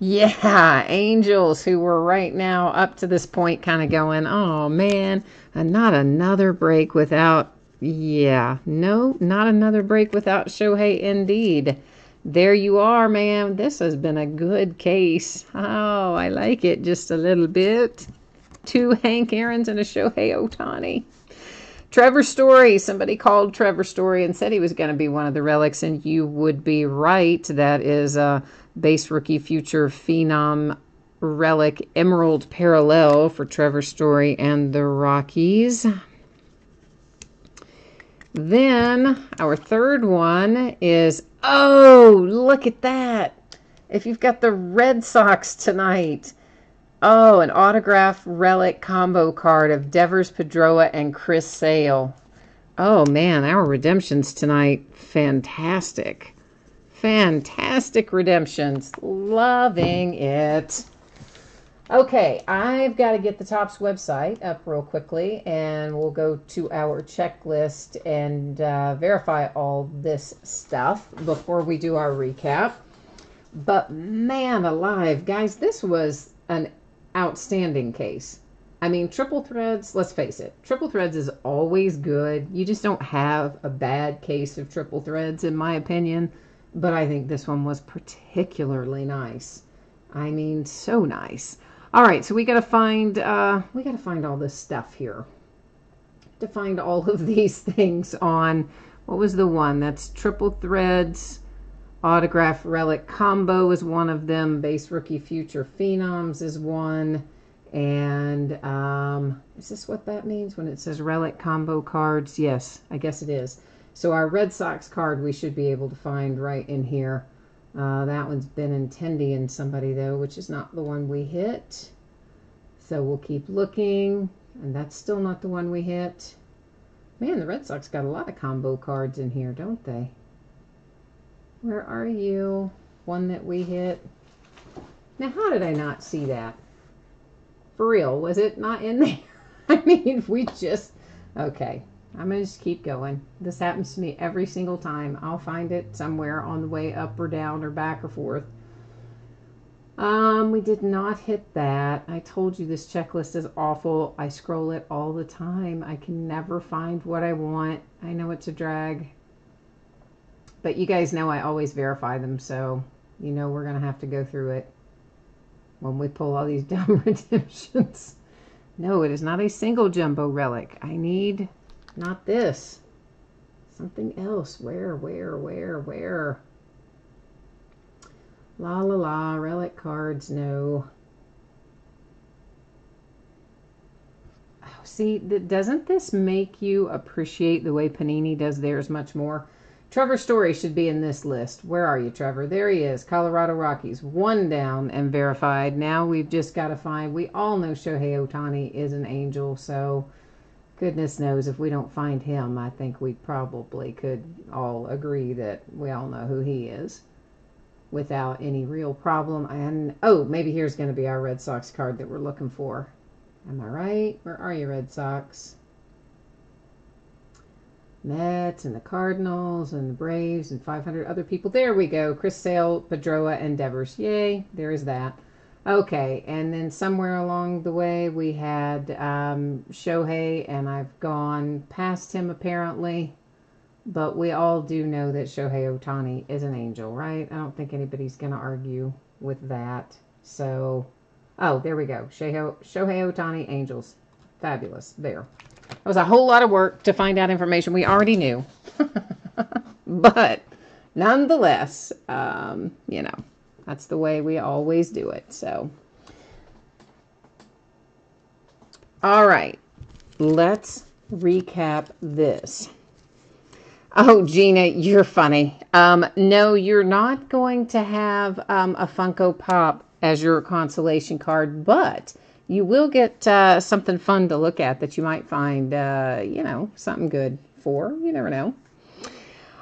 Yeah, Angels, who were right now up to this point kind of going, oh man, and not another break without, yeah, no, not another break without Shohei indeed. There you are, man. This has been a good case. Oh, I like it just a little bit. 2 Hank Aaron's and a Shohei Ohtani. Trevor Story. Somebody called Trevor Story and said he was going to be one of the relics, and you would be right. That is a base rookie future phenom relic emerald parallel for Trevor Story and the Rockies. Then our third one is, oh, look at that. If you've got the Red Sox tonight, oh, an autograph relic combo card of Devers, Pedroia, and Chris Sale. Oh, man, our redemptions tonight, fantastic. Fantastic redemptions. Loving it. Okay, I've got to get the Topps website up real quickly, and we'll go to our checklist and verify all this stuff before we do our recap. But man alive, guys, this was an outstanding case. I mean, triple threads, let's face it, triple threads is always good. You just don't have a bad case of triple threads, in my opinion. But I think this one was particularly nice. I mean, so nice. All right, so we gotta find all this stuff here. To find all of these things on, what was the one? That's triple threads. Autograph relic combo is one of them. Base rookie future phenoms is one. And is this what that means when it says relic combo cards? Yes, I guess it is. So our Red Sox card we should be able to find right in here. That one's been in Tendy and somebody though, which is not the one we hit. So we'll keep looking. And that's still not the one we hit. Man, the Red Sox got a lot of combo cards in here, don't they? Where are you? One that we hit. Now, how did I not see that? For real, was it not in there? I mean, we just... Okay, I'm going to just keep going. This happens to me every single time. I'll find it somewhere on the way up or down or back or forth. We did not hit that. I told you this checklist is awful. I scroll it all the time. I can never find what I want. I know it's a drag. But you guys know I always verify them, so you know we're going to have to go through it when we pull all these dumb redemptions. No, it is not a single jumbo relic. I need not this. Something else. Where? La la la. Relic cards, no. Oh, see, doesn't this make you appreciate the way Panini does theirs much more? Trevor Story should be in this list. Where are you, Trevor? There he is. Colorado Rockies. One down and verified. Now we've just got to find... We all know Shohei Ohtani is an Angel, so goodness knows if we don't find him, I think we probably could all agree that we all know who he is without any real problem. And, oh, maybe here's going to be our Red Sox card that we're looking for. Am I right? Where are you, Red Sox? Mets and the Cardinals and the Braves and 500 other people. There we go. Chris Sale, Pedroia, and Devers. Yay, there is that. Okay, and then somewhere along the way we had Shohei, and I've gone past him apparently. But we all do know that Shohei Ohtani is an angel, right? I don't think anybody's going to argue with that. So, oh, there we go. Shohei Ohtani, Angels. Fabulous. There. It was a whole lot of work to find out information we already knew. But nonetheless, you know, that's the way we always do it. So, all right. Let's recap this. Oh, Gina, you're funny. No, you're not going to have a Funko Pop as your consolation card, but you will get something fun to look at that you might find, you know, something good for. You never know.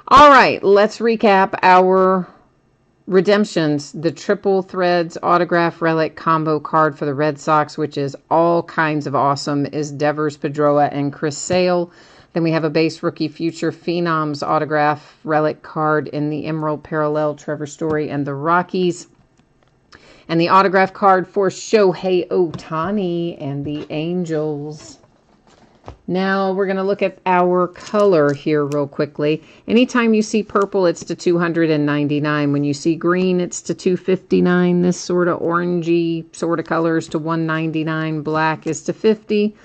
All right, let's recap our redemptions. The Triple Threads Autograph Relic combo card for the Red Sox, which is all kinds of awesome, is Devers, Pedroia, and Chris Sale. Then we have a base rookie future Phenoms autograph relic card in the Emerald Parallel, Trevor Story, and the Rockies. And the autograph card for Shohei Ohtani and the Angels. Now we're going to look at our color here real quickly. Anytime you see purple, it's to 299. When you see green, it's to 259. This sort of orangey sort of color is to 199. Black is to 50.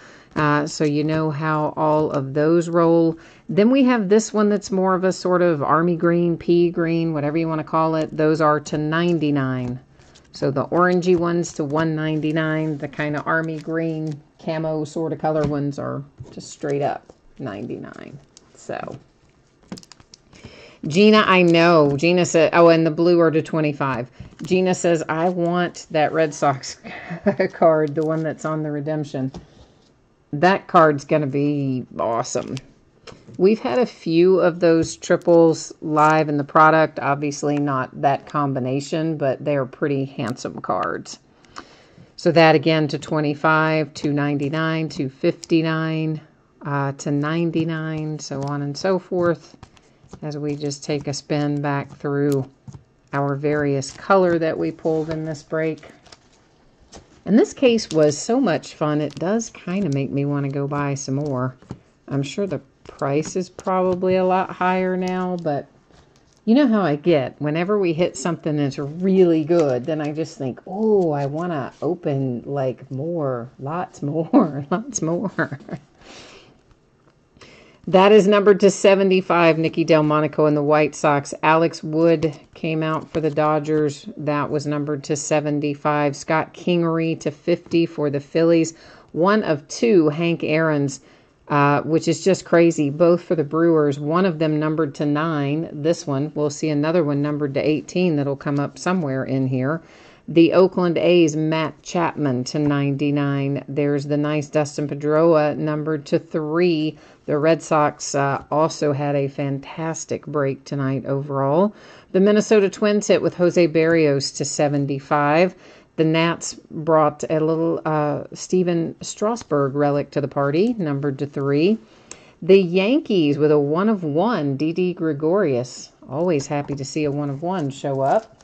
So you know how all of those roll. Then we have this one that's more of a sort of army green, pea green, whatever you want to call it. Those are to 99. So the orangey ones to 199. The kind of army green camo sort of color ones are just straight up 99. So Gina, I know. Gina said, oh, and the blue are to 25. Gina says, I want that Red Sox card, the one that's on the redemption. That card's going to be awesome. We've had a few of those triples live in the product. Obviously not that combination, but they're pretty handsome cards. So that again to 25, to 99, to 59, to 99, so on and so forth. As we just take a spin back through our various color that we pulled in this break. And this case was so much fun, it does kind of make me want to go buy some more. I'm sure the price is probably a lot higher now, but you know how I get. Whenever we hit something that's really good, then I just think, oh, I want to open like more, lots more, lots more. That is numbered to 75, Nicky Delmonico and the White Sox. Alex Wood came out for the Dodgers. That was numbered to 75. Scott Kingery to 50 for the Phillies. One of two Hank Aaron's, which is just crazy, both for the Brewers. One of them numbered to 9. This one, we'll see another one numbered to 18 that'll come up somewhere in here. The Oakland A's, Matt Chapman to 99. There's the nice Dustin Pedroia numbered to 3. The Red Sox also had a fantastic break tonight overall. The Minnesota Twins hit with Jose Berrios to 75. The Nats brought a little Steven Strasburg relic to the party, numbered to 3. The Yankees with a 1 of 1, Didi Gregorius. Always happy to see a 1 of 1 show up.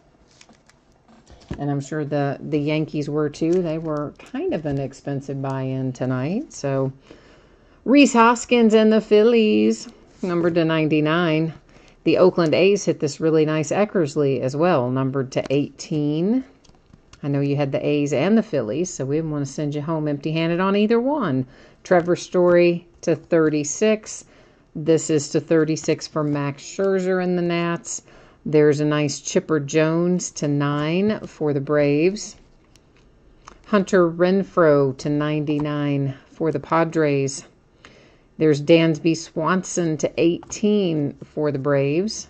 And I'm sure the Yankees were too. They were kind of an expensive buy-in tonight. So Rhys Hoskins and the Phillies, numbered to 99. The Oakland A's hit this really nice Eckersley as well, numbered to 18. I know you had the A's and the Phillies, so we didn't want to send you home empty-handed on either one. Trevor Story to 36. This is to 36 for Max Scherzer and the Nats. There's a nice Chipper Jones to 9 for the Braves. Hunter Renfroe to 99 for the Padres. There's Dansby Swanson to 18 for the Braves.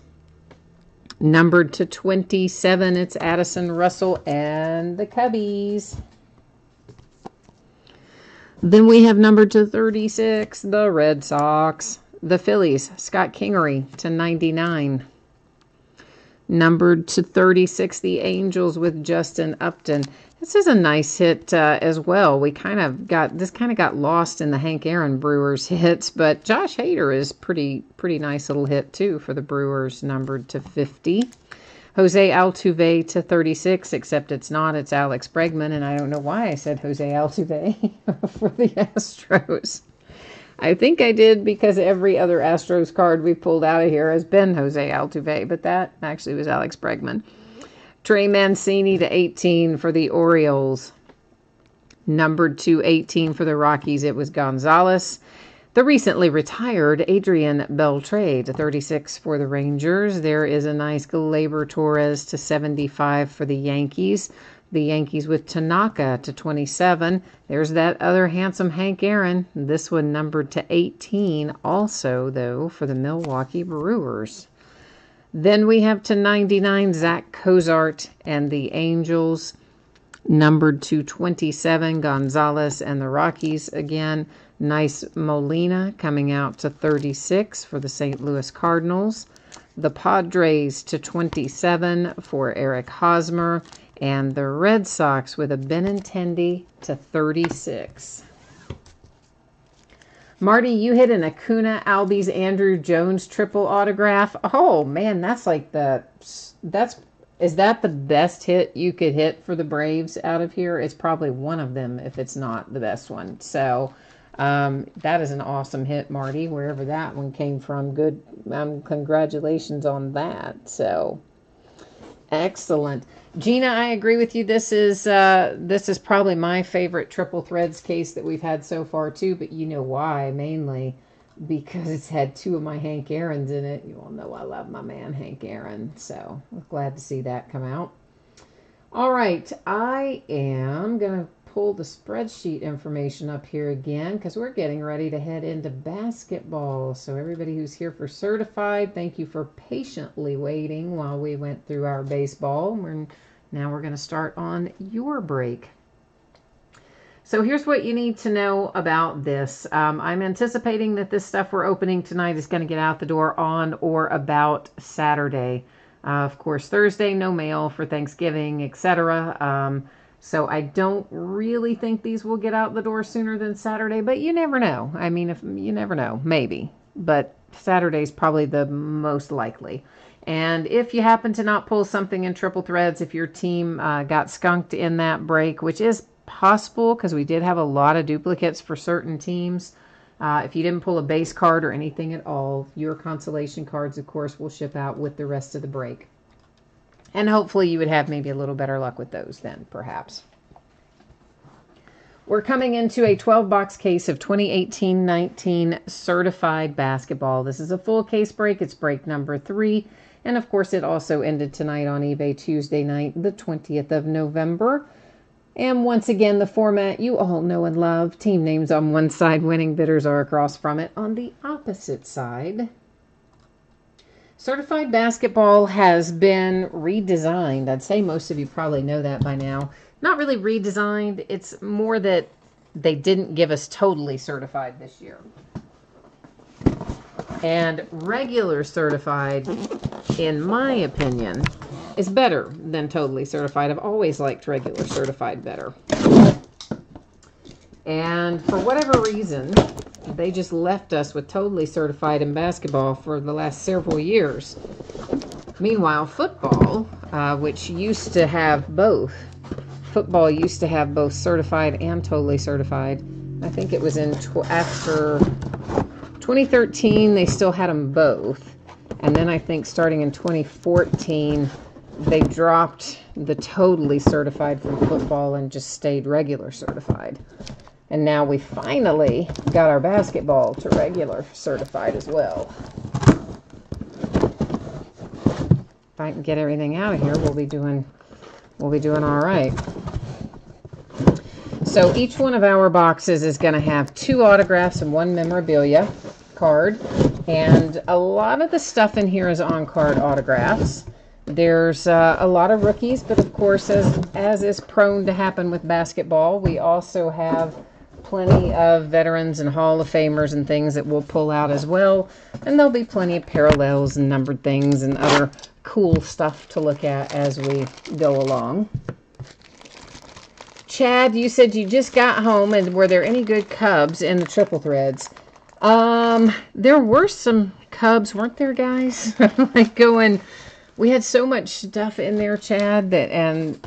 Numbered to 27, it's Addison Russell and the Cubbies. Then we have numbered to 36, the Red Sox. The Phillies, Scott Kingery to 99. Numbered to 36, the Angels with Justin Upton. This is a nice hit as well. This kind of got lost in the Hank Aaron Brewers hits, but Josh Hader is pretty nice little hit too for the Brewers, numbered to 50. Jose Altuve to 36, except it's not. It's Alex Bregman, and I don't know why I said Jose Altuve for the Astros. I think I did because every other Astros card we pulled out of here has been Jose Altuve, but that actually was Alex Bregman. Trey Mancini to 18 for the Orioles. Numbered to 18 for the Rockies, it was Gonzalez. The recently retired Adrian Beltre to 36 for the Rangers. There is a nice Gleyber Torres to 75 for the Yankees. The Yankees with Tanaka to 27. There's that other handsome Hank Aaron. This one numbered to 18 also, though, for the Milwaukee Brewers. Then we have to 99 Zach Cozart and the Angels. Numbered to 27, Gonzalez and the Rockies again. Nice Molina coming out to 36 for the St. Louis Cardinals. The Padres to 27 for Eric Hosmer. And the Red Sox with a Benintendi to 36. Marty, you hit an Acuna Albies Andrew Jones triple autograph. Oh, man, that's like is that the best hit you could hit for the Braves out of here? It's probably one of them if it's not the best one. So that is an awesome hit, Marty, wherever that one came from. Good. Congratulations on that. So excellent. Gina, I agree with you. This is probably my favorite triple threads case that we've had so far too, but you know why, mainly because it's had two of my Hank Aaron's in it. You all know I love my man Hank Aaron, so I'm glad to see that come out. All right, I am going to pull the spreadsheet information up here again because we're getting ready to head into basketball. So everybody who's here for certified, thank you for patiently waiting while we went through our baseball. Now we're going to start on your break. So here's what you need to know about this. I'm anticipating that this stuff we're opening tonight is going to get out the door on or about Saturday. Of course, Thursday, no mail for Thanksgiving, etc. So I don't really think these will get out the door sooner than Saturday, but you never know. I mean, you never know, maybe. But Saturday's probably the most likely. And if you happen to not pull something in triple threads, if your team got skunked in that break, which is possible because we did have a lot of duplicates for certain teams. If you didn't pull a base card or anything at all, your consolation cards, of course, will ship out with the rest of the break. And hopefully you would have maybe a little better luck with those then, perhaps. We're coming into a 12-box case of 2018-19 certified basketball. This is a full case break. It's break number 3. And, of course, it also ended tonight on eBay Tuesday night, the 20th of November. And once again, the format you all know and love. Team names on one side, winning bidders are across from it on the opposite side. Certified basketball has been redesigned. I'd say most of you probably know that by now. Not really redesigned. It's more that they didn't give us totally certified this year. And regular certified, in my opinion, is better than totally certified. I've always liked regular certified better. And for whatever reason, they just left us with totally certified in basketball for the last several years. Meanwhile, football, which used to have both, certified and totally certified. I think it was after 2013, they still had them both. And then I think starting in 2014, they dropped the totally certified from football and just stayed regular certified. And now we finally got our basketball to regular certified as well. If I can get everything out of here, we'll be doing all right. So each one of our boxes is going to have 2 autographs and 1 memorabilia card. And a lot of the stuff in here is on-card autographs. There's a lot of rookies, but of course, as is prone to happen with basketball, we also have plenty of veterans and Hall of Famers and things that we'll pull out as well. And there'll be plenty of parallels and numbered things and other cool stuff to look at as we go along. Chad, you said you just got home, and were there any good Cubs in the triple threads? There were some Cubs, weren't there, guys? Like going We had so much stuff in there, Chad, and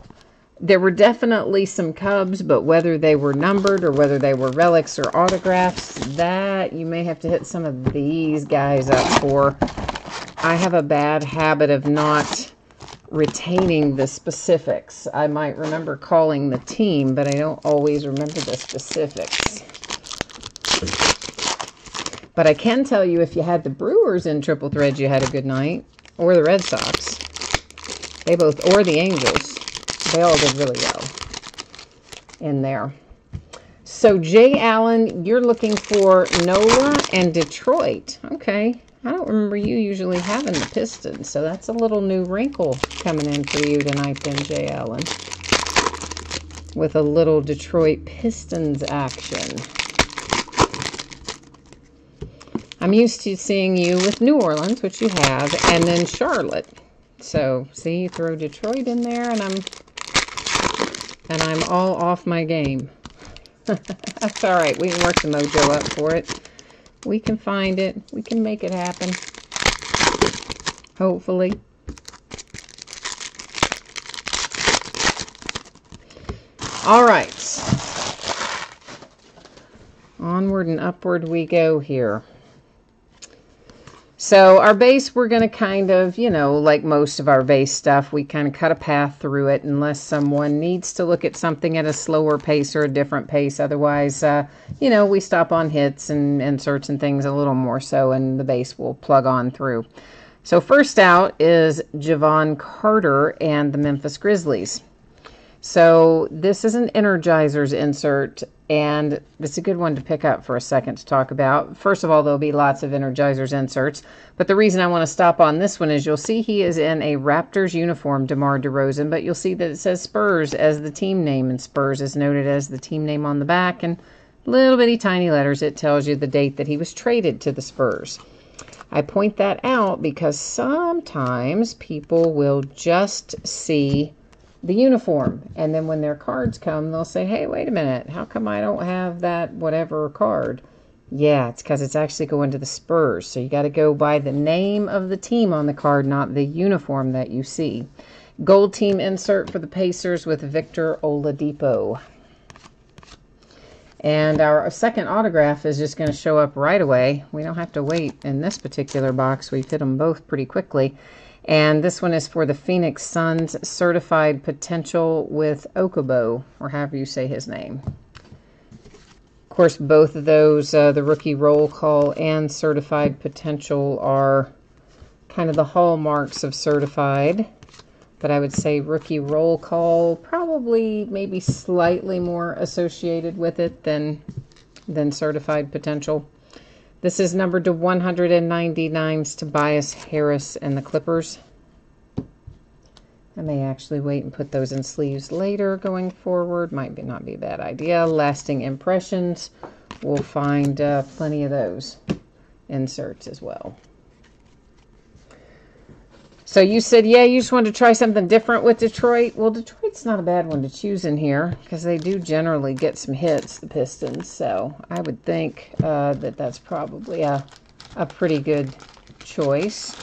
there were definitely some Cubs, but whether they were numbered or whether they were relics or autographs, that you may have to hit some of these guys up for. I have a bad habit of not retaining the specifics. I might remember calling the team, but I don't always remember the specifics. But I can tell you, if you had the Brewers in triple threads, you had a good night. Or the Red Sox. They both, or the Angels. They all did really well in there. So, Jay Allen, you're looking for NOLA and Detroit. Okay. I don't remember you usually having the Pistons, so that's a little new wrinkle coming in for you tonight then, Jay Allen. With a little Detroit Pistons action. I'm used to seeing you with New Orleans, which you have, and then Charlotte. So, see, you throw Detroit in there, and I'm all off my game. That's all right. We can work the mojo up for it. We can find it. We can make it happen. Hopefully. All right. Onward and upward we go here. So our base, we're going to kind of, you know, like most of our base stuff, we kind of cut a path through it unless someone needs to look at something at a slower pace or a different pace. Otherwise, you know, we stop on hits and inserts and things a little more so, and the base will plug on through. So first out is Javon Carter and the Memphis Grizzlies. So this is an Energizers insert, and it's a good one to pick up for a second to talk about. First of all, there'll be lots of Energizers inserts, but the reason I want to stop on this one is you'll see he is in a Raptors uniform, DeMar DeRozan, but you'll see that it says Spurs as the team name, and Spurs is noted as the team name on the back, and little bitty tiny letters, it tells you the date that he was traded to the Spurs. I point that out because sometimes people will just see the uniform, and then when their cards come, they'll say, hey, wait a minute, how come I don't have that whatever card? Yeah, it's because it's actually going to the Spurs, so you got to go by the name of the team on the card, not the uniform that you see. Gold team insert for the Pacers with Victor Oladipo. And our second autograph is just going to show up right away. We don't have to wait in this particular box. We've hit them both pretty quickly. And this one is for the Phoenix Suns, Certified Potential with Okubo, or however you say his name. Of course, both of those, the Rookie Roll Call and Certified Potential, are kind of the hallmarks of Certified. But I would say Rookie Roll Call probably maybe slightly more associated with it than Certified Potential. This is numbered to 199, Tobias Harris and the Clippers. I may actually wait and put those in sleeves later going forward. Might not be a bad idea. Lasting Impressions. We'll find plenty of those inserts as well. So you said, yeah, you just wanted to try something different with Detroit. Well, Detroit's not a bad one to choose in here because they do generally get some hits, the Pistons. So I would think that that's probably a pretty good choice.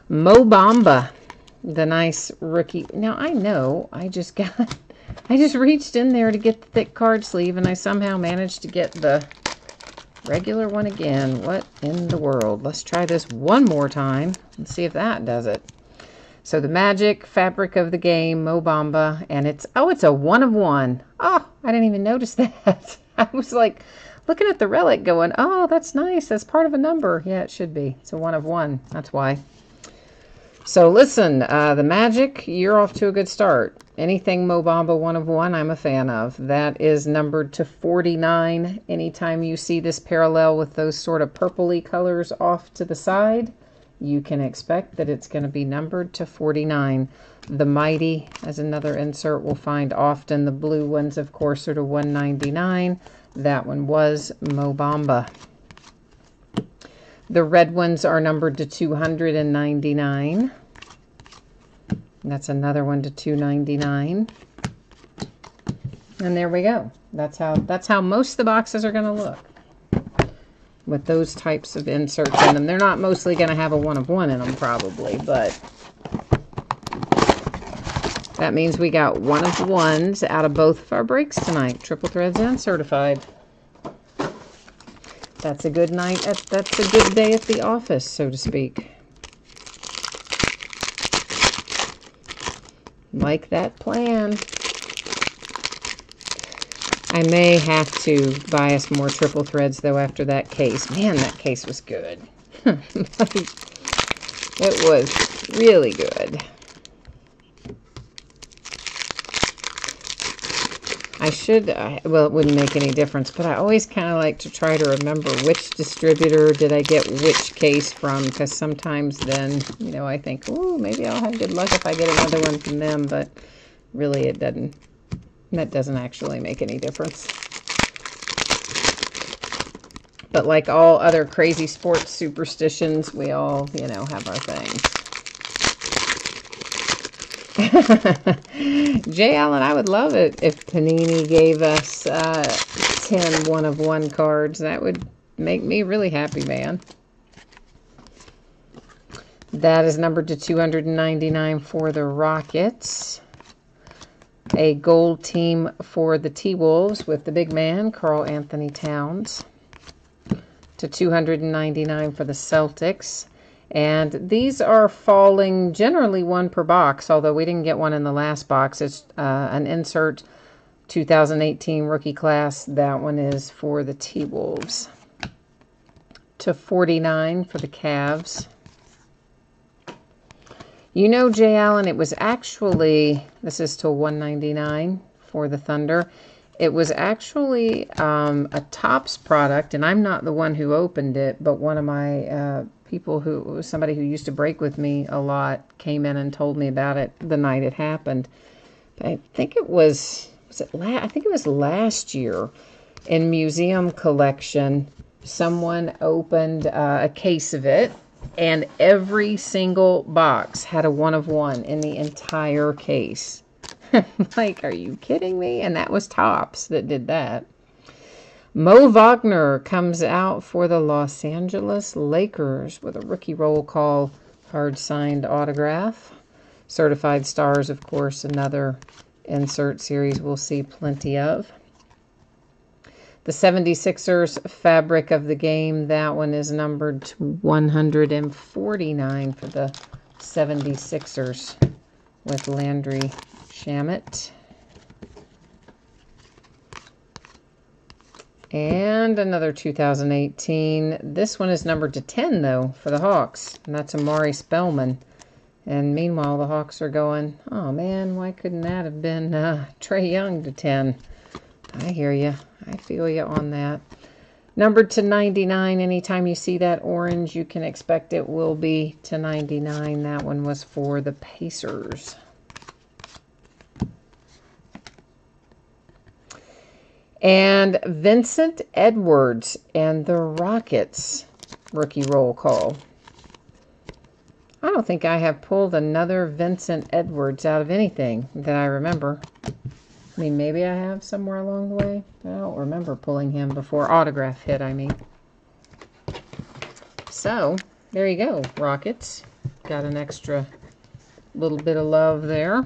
Mo Bamba, the nice rookie. Now, I know I just reached in there to get the thick card sleeve, and I somehow managed to get the regular one again. What in the world? Let's try this one more time and see if that does it. So the Magic, Fabric of the Game, Mo Bamba, and it's a 1 of 1. Oh, I didn't even notice that. I was like looking at the relic going, oh, that's nice. That's part of a number. Yeah, it should be. It's a 1 of 1. That's why. So listen, the Magic, you're off to a good start. Anything Mo Bamba 1 of 1, I'm a fan of. That is numbered to 49. Anytime you see this parallel with those sort of purpley colors off to the side, you can expect that it's going to be numbered to 49. The Mighty, as another insert we'll find often. The blue ones, of course, are to 199. That one was Mo Bamba. The red ones are numbered to 299. That's another one to 299. And there we go. That's how most of the boxes are going to look with those types of inserts in them. They're not mostly going to have a 1 of 1 in them probably, but That means we got one of ones out of both of our breaks tonight. Triple threads and certified. That's a good night. That's a good day at the office, so to speak. Like that plan. I may have to buy us more triple threads, though, after that case. Man, that case was good. It was really good. I should, well, it wouldn't make any difference, but I always kind of like to try to remember which distributor did I get which case from, because sometimes then, you know, I think, oh, maybe I'll have good luck if I get another one from them, but really it doesn't. That doesn't actually make any difference. But like all other crazy sports superstitions, we all, you know, have our things. Jay Allen, I would love it if Panini gave us 10 one-of-one cards. That would make me really happy, man. That is numbered to 299 for the Rockets. A gold team for the T-Wolves with the big man, Karl Anthony Towns. To 299 for the Celtics. And these are falling generally one per box, although we didn't get one in the last box. It's an insert 2018 rookie class. That one is for the T-Wolves. To 49 for the Cavs. You know, Jay Allen, it was actually, this is to 199 for the Thunder. It was actually a Topps product, and I'm not the one who opened it, but one of my people who, somebody who used to break with me a lot, came in and told me about it the night it happened. But I think it was I think it was last year in Museum Collection, someone opened a case of it, and every single box had a one-of-one in the entire case. Like, are you kidding me? And that was Topps that did that. Mo Wagner comes out for the Los Angeles Lakers with a rookie roll call hard-signed autograph. Certified Stars, of course, another insert series we'll see plenty of. The 76ers fabric of the game, that one is numbered to 149 for the 76ers with Landry Shamet. And another 2018. This one is numbered to 10, though, for the Hawks. And that's Amari Spellman. And meanwhile, the Hawks are going, oh, man, why couldn't that have been Trae Young to 10? I hear you. I feel you on that. Numbered to 99. Anytime you see that orange, you can expect it will be to 99. That one was for the Pacers. And Vincent Edwards and the Rockets rookie roll call. I don't think I have pulled another Vincent Edwards out of anything that I remember. I mean, maybe I have somewhere along the way, but I don't remember pulling him before autograph hit, I mean. So, there you go, Rockets. Got an extra little bit of love there.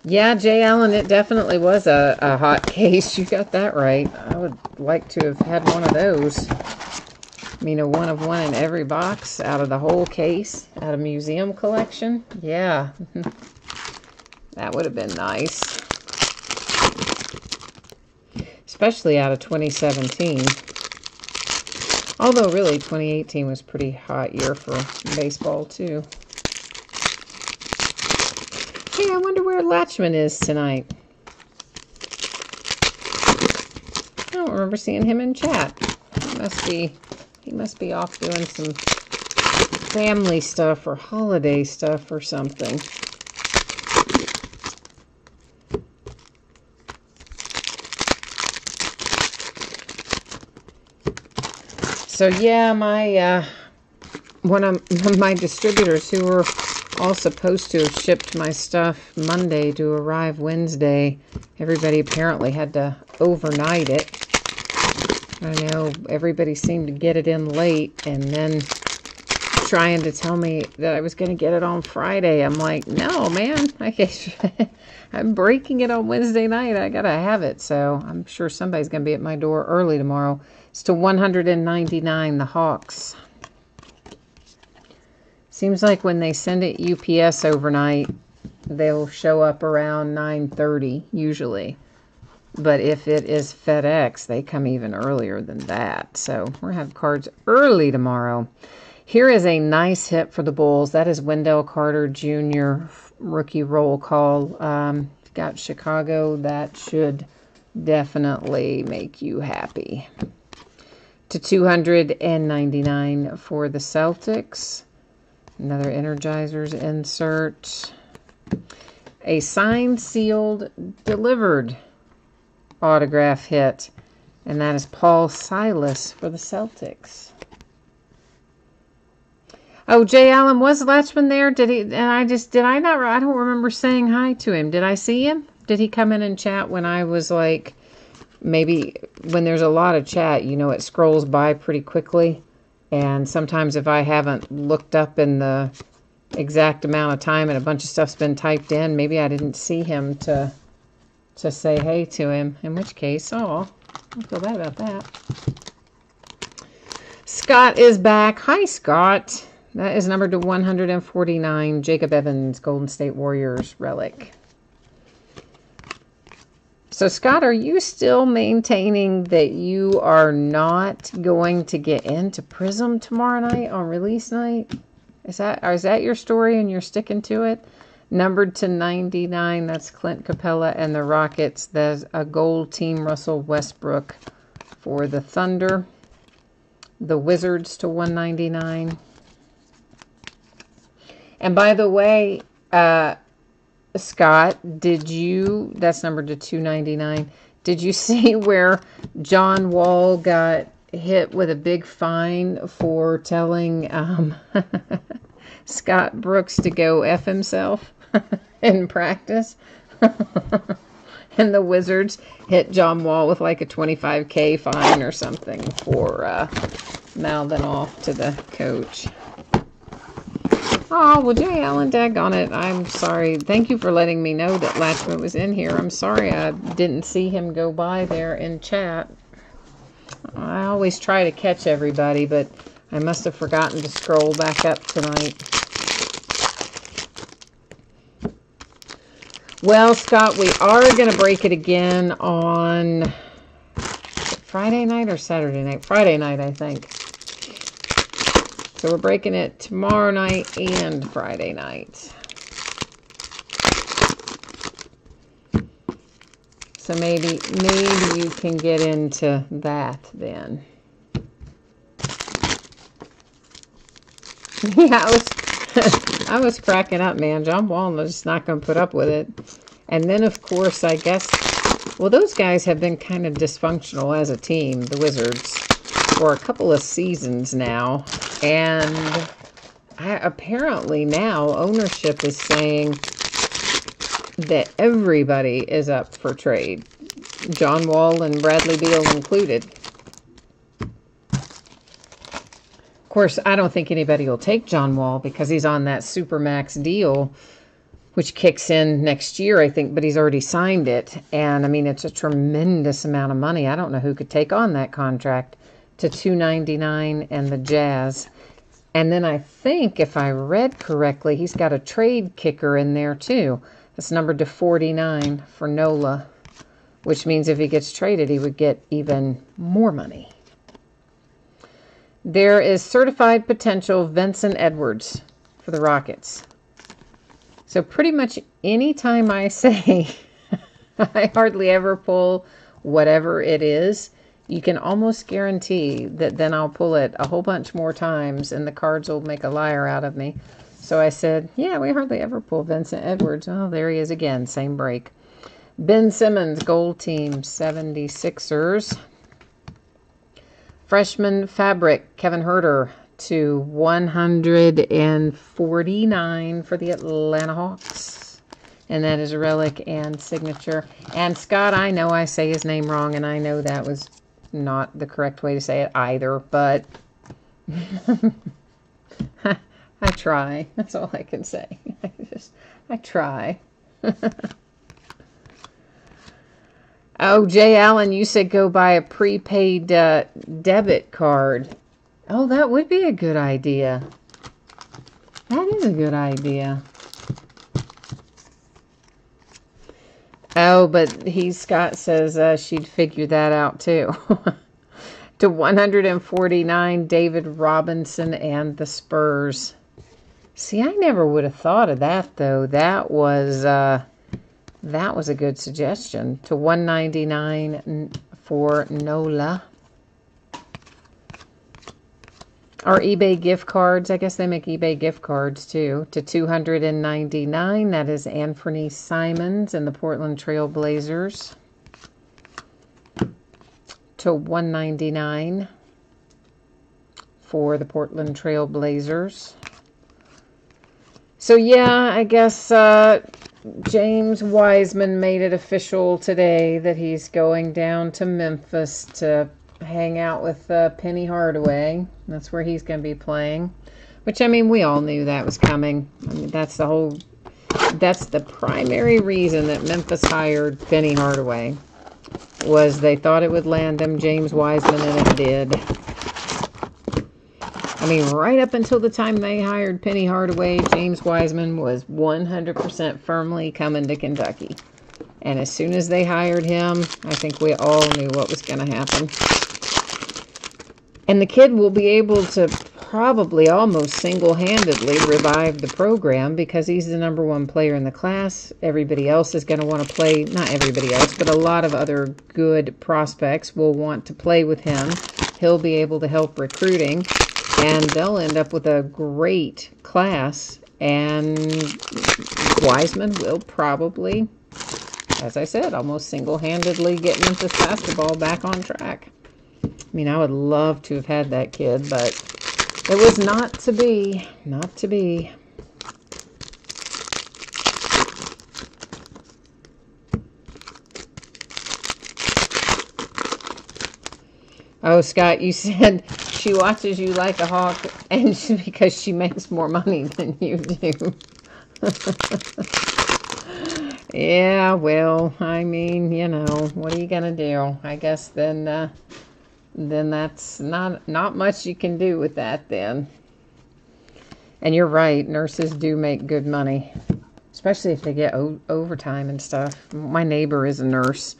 Yeah, Jay Allen, it definitely was a hot case. You got that right. I would like to have had one of those. I mean, a one-of-one in every box out of the whole case, out of Museum Collection. Yeah, that would have been nice. Especially out of 2017. Although, really, 2018 was a pretty hot year for baseball, too. Hey, I wonder where Latchman is tonight. I don't remember seeing him in chat. He must be off doing some family stuff or holiday stuff or something. So yeah, my one of my distributors who were all supposed to have shipped my stuff Monday to arrive Wednesday, everybody apparently had to overnight it. I know everybody seemed to get it in late and then trying to tell me that I was going to get it on Friday. I'm like, no, man. I'm breaking it on Wednesday night. I got to have it. So I'm sure somebody's going to be at my door early tomorrow. It's to 199, the Hawks. Seems like when they send it UPS overnight, they'll show up around 9:30 usually. But if it is FedEx, they come even earlier than that. So we're going to have cards early tomorrow. Here is a nice hit for the Bulls. That is Wendell Carter Jr. rookie roll call. Got Chicago. That should definitely make you happy. To 299 for the Celtics. Another Energizers insert. A signed, sealed, delivered autograph hit. And that is Paul Silas for the Celtics. Oh, Jay Allen, was Latchman there? Did he? And I don't remember saying hi to him. Did I see him? Did he come in and chat when I was like, maybe when there's a lot of chat, you know, it scrolls by pretty quickly. And sometimes if I haven't looked up in the exact amount of time and a bunch of stuff's been typed in, maybe I didn't see him to say hey to him. In which case, I feel bad about that. Scott is back. Hi, Scott. That is numbered to 149. Jacob Evans, Golden State Warriors relic. So, Scott, are you still maintaining that you are not going to get into Prism tomorrow night on release night? Is that your story and you're sticking to it? Numbered to 99, that's Clint Capella and the Rockets. There's a gold team, Russell Westbrook for the Thunder. The Wizards to 199. And by the way, Scott, that's numbered to 299. Did you see where John Wall got hit with a big fine for telling Scott Brooks to go F himself in practice? And the Wizards hit John Wall with like a $25,000 fine or something for mouthing off to the coach. Oh, well, Jay Allen, daggone it. I'm sorry. Thank you for letting me know that Latchman was in here. I'm sorry I didn't see him go by there in chat. I always try to catch everybody, but I must have forgotten to scroll back up tonight. Well, Scott, we are going to break it again on Friday night or Saturday night? Friday night, I think. So we're breaking it tomorrow night and Friday night. So maybe you can get into that then. Yeah, I was cracking up, man. John Wall was just not going to put up with it. And then, of course, I guess, well, those guys have been kind of dysfunctional as a team, the Wizards, for a couple of seasons now. And apparently now ownership is saying that everybody is up for trade. John Wall and Bradley Beal included. Of course, I don't think anybody will take John Wall because he's on that Supermax deal, which kicks in next year, I think, but he's already signed it. And, I mean, it's a tremendous amount of money. I don't know who could take on that contract. To $299 and the Jazz. And then I think, if I read correctly, he's got a trade kicker in there, too. That's numbered to 49 for Nola, which means if he gets traded, he would get even more money. There is certified potential Vincent Edwards for the Rockets. So pretty much any time I say I hardly ever pull whatever it is, you can almost guarantee that then I'll pull it a whole bunch more times and the cards will make a liar out of me. So I said, yeah, we hardly ever pull Vincent Edwards. Oh, there he is again. Same break. Ben Simmons, Gold Team, 76ers. Freshman Fabric, Kevin Huerter, to 149 for the Atlanta Hawks. And that is a relic and signature. And Scott, I know I say his name wrong, and I know that was not the correct way to say it either, but I try. That's all I can say. I try. Oh, Jay Allen, you said go buy a prepaid debit card. Oh, that would be a good idea. That is a good idea. Oh, but Scott says she'd figure that out too. To 149, David Robinson and the Spurs. See, I never would have thought of that though. That was a good suggestion. To 199 for Nola. Or eBay gift cards. I guess they make eBay gift cards too. To 299, that is Anthony Simons and the Portland Trail Blazers. To 199 for the Portland Trail Blazers. So yeah, I guess James Wiseman made it official today that he's going down to Memphis to hang out with Penny Hardaway. That's where he's going to be playing. Which, I mean, we all knew that was coming. I mean, that's the primary reason that Memphis hired Penny Hardaway. Was they thought it would land them James Wiseman, and it did. I mean, right up until the time they hired Penny Hardaway, James Wiseman was 100% firmly coming to Kentucky. And as soon as they hired him, I think we all knew what was going to happen. And the kid will be able to probably almost single-handedly revive the program because he's the #1 player in the class. Everybody else is going to want to play, not everybody else, but a lot of other good prospects will want to play with him. He'll be able to help recruiting, and they'll end up with a great class. And Wiseman will probably, as I said, almost single-handedly get Memphis basketball back on track. I mean, I would love to have had that kid, but it was not to be. Not to be. Oh, Scott, you said she watches you like a hawk and because she makes more money than you do. Yeah, well, I mean, you know, what are you going to do? I guess then that's not much you can do with that then. And you're right, nurses do make good money, especially if they get overtime and stuff. My neighbor is a nurse,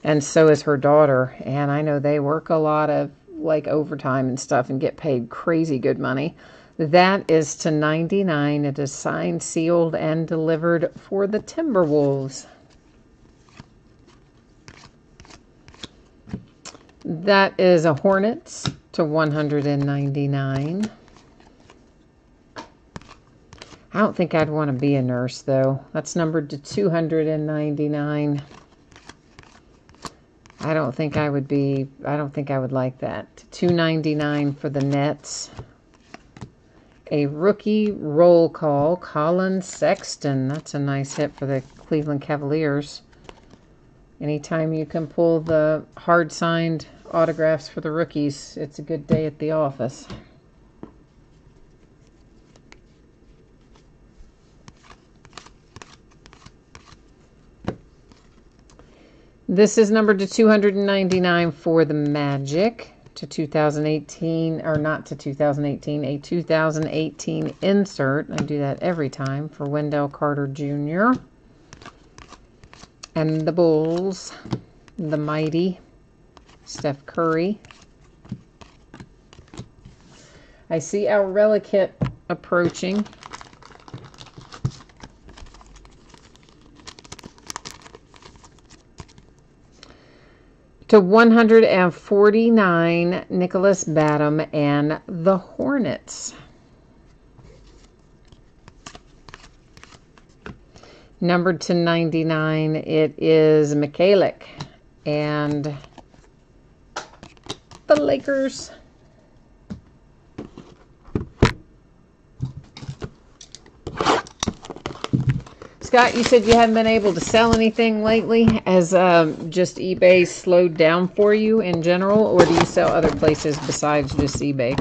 and so is her daughter, and I know they work a lot of like overtime and stuff and get paid crazy good money. That is to 99. It is signed, sealed, and delivered for the Timberwolves. That is a Hornets to 199. I don't think I'd want to be a nurse, though. That's numbered to 299. I don't think I would like that. To 299 for the Nets. A rookie roll call, Colin Sexton. That's a nice hit for the Cleveland Cavaliers. Anytime you can pull the hard-signed autographs for the rookies, it's a good day at the office. This is numbered to 299 for the Magic. To 2018, or not to 2018, a 2018 insert. I do that every time for Wendell Carter Jr. And the Bulls, the mighty Steph Curry. I see our relic hit approaching. To 149, Nicholas Batum and the Hornets. Numbered to 99, it is Mikhailiuk and the Lakers. Scott, you said you haven't been able to sell anything lately. Has just eBay slowed down for you in general, or do you sell other places besides just eBay?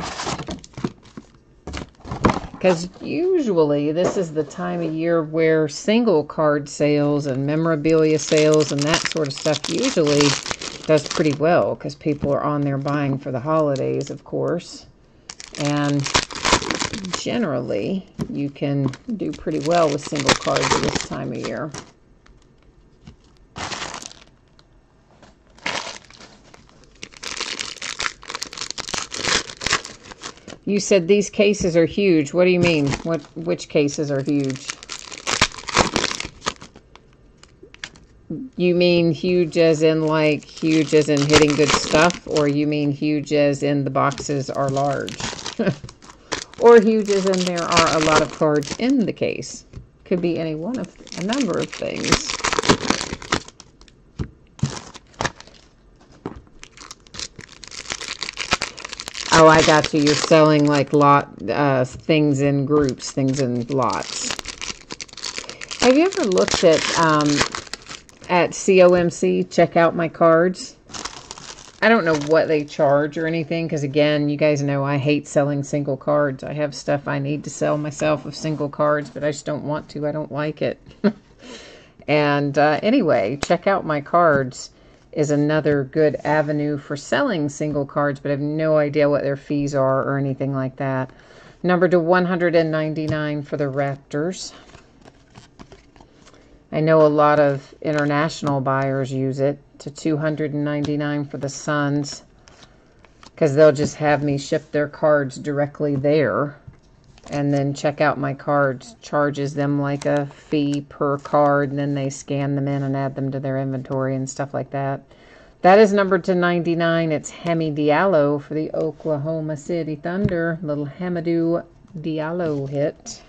because usually this is the time of year where single card sales and memorabilia sales and that sort of stuff usually does pretty well, because people are on there buying for the holidays, of course. And generally, you can do pretty well with single cards at this time of year. You said these cases are huge. What do you mean? Which cases are huge? You mean huge as in like huge as in hitting good stuff? Or you mean huge as in the boxes are large? Or huge as in there are a lot of cards in the case? Could be any one of a number of things. Oh, I got you. You're selling like things in groups, things in lots. Have you ever looked at COMC, check out my cards? I don't know what they charge or anything, because again, you guys know I hate selling single cards. I have stuff I need to sell myself of single cards, but I just don't want to. I don't like it. And anyway, check out my cards is another good avenue for selling single cards, but I have no idea what their fees are or anything like that. Numbered to 199 for the Raptors. I know a lot of international buyers use it, to 299 for the Suns, because they'll just have me ship their cards directly there, and then check out my cards charges them like a fee per card, and then they scan them in and add them to their inventory and stuff like that. That is numbered to 99. It's Hemi Diallo for the Oklahoma City Thunder. Little Hamidou Diallo hit.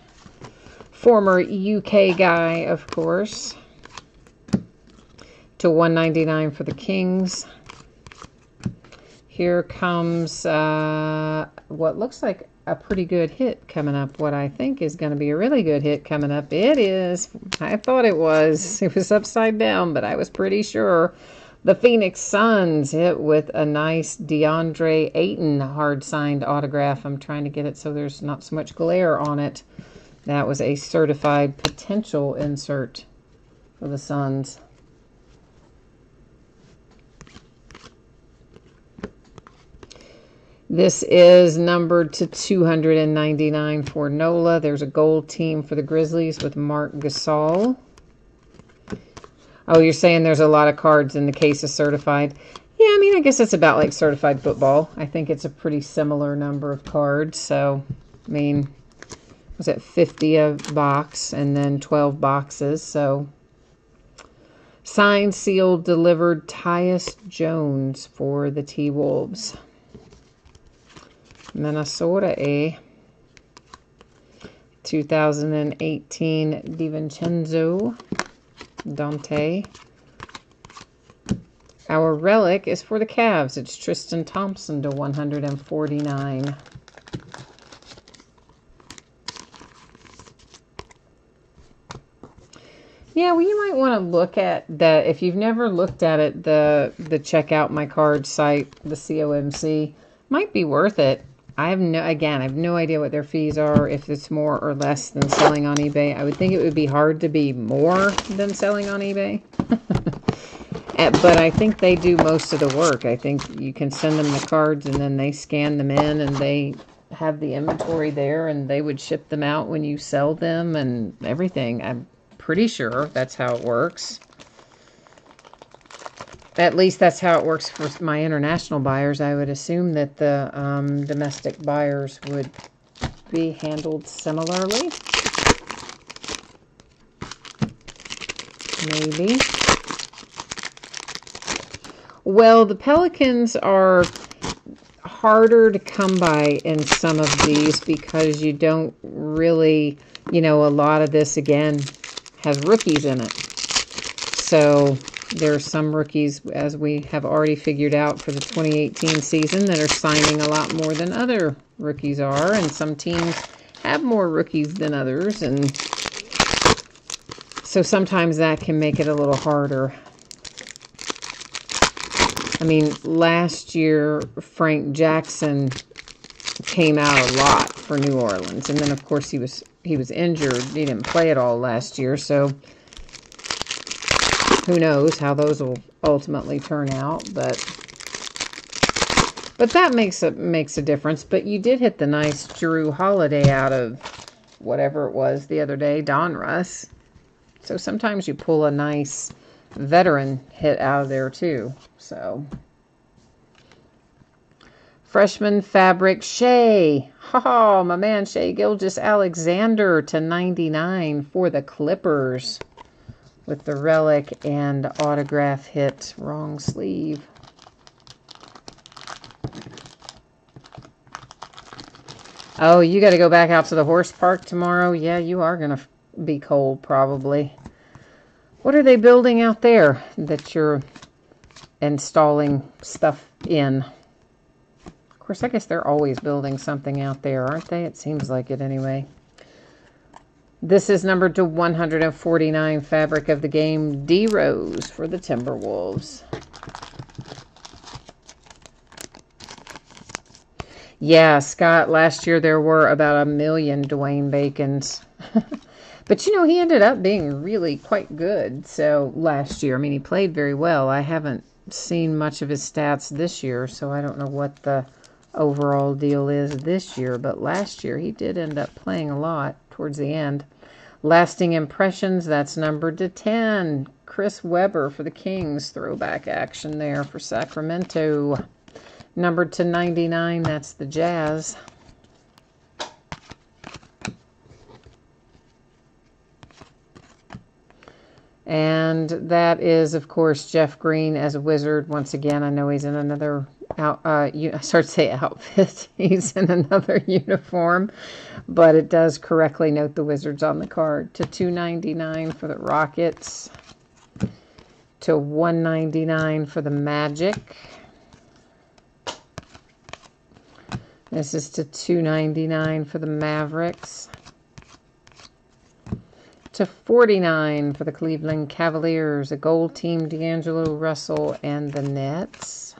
Former UK guy, of course. To 199 for the Kings. Here comes what looks like a pretty good hit coming up. What I think is going to be a really good hit coming up. It is. I thought it was. It was upside down, but I was pretty sure. The Phoenix Suns hit with a nice DeAndre Ayton hard-signed autograph. I'm trying to get it so there's not so much glare on it. That was a certified potential insert for the Suns. This is numbered to 299 for NOLA. There's a gold team for the Grizzlies with Marc Gasol. Oh, you're saying there's a lot of cards in the case of certified. Yeah, I mean, I guess it's about like certified football. I think it's a pretty similar number of cards. So, I mean, was it 50 a box and then 12 boxes? So, signed, sealed, delivered, Tyus Jones for the T-Wolves. Minnesota, 2018 DiVincenzo, Dante. Our relic is for the Cavs. It's Tristan Thompson to 149. Yeah, well, you might want to look at the, if you've never looked at it, the check out my card site, the COMC, might be worth it. I have no idea what their fees are, if it's more or less than selling on eBay. I would think it would be hard to be more than selling on eBay. But I think they do most of the work. I think you can send them the cards and then they scan them in and they have the inventory there and they would ship them out when you sell them and everything. I'm pretty sure that's how it works. At least that's how it works for my international buyers. I would assume that the domestic buyers would be handled similarly. Maybe. Well, the Pelicans are harder to come by in some of these because you don't really, a lot of this, again, has rookies in it. So there are some rookies, as we have already figured out for the 2018 season, that are signing a lot more than other rookies are. And some teams have more rookies than others. And so sometimes that can make it a little harder. I mean, last year, Frank Jackson came out a lot for New Orleans. And then, of course, he was injured. He didn't play at all last year, so who knows how those will ultimately turn out. But that makes a difference. But you did hit the nice Drew Holiday out of whatever it was the other day, Donruss. So sometimes you pull a nice veteran hit out of there too. So freshman fabric Shea. Oh, my man Shea Gilgeous-Alexander to 99 for the Clippers with the relic and autograph hit. Wrong sleeve. Oh, you got to go back out to the horse park tomorrow? Yeah, you are going to be cold probably. What are they building out there that you're installing stuff in? Of course, I guess they're always building something out there, aren't they? It seems like it anyway. This is numbered to 149, fabric of the game, D. Rose for the Timberwolves. Yeah, Scott, last year there were about 1 million Dwayne Bacons. But, you know, he ended up being really quite good. So last year, I mean, he played very well. I haven't seen much of his stats this year, so I don't know what the overall deal is this year. But last year, he did end up playing a lot towards the end. Lasting Impressions, that's numbered to 10. Chris Webber for the Kings. Throwback action there for Sacramento. Numbered to 99, that's the Jazz. And that is, of course, Jeff Green as a Wizard. Once again, I know he's in another, I start to say outfit. He's in another uniform. But it does correctly note the Wizards on the card. To 299 for the Rockets. To 199 for the Magic. This is to 299 for the Mavericks. To 49 for the Cleveland Cavaliers. A gold team, D'Angelo Russell and the Nets.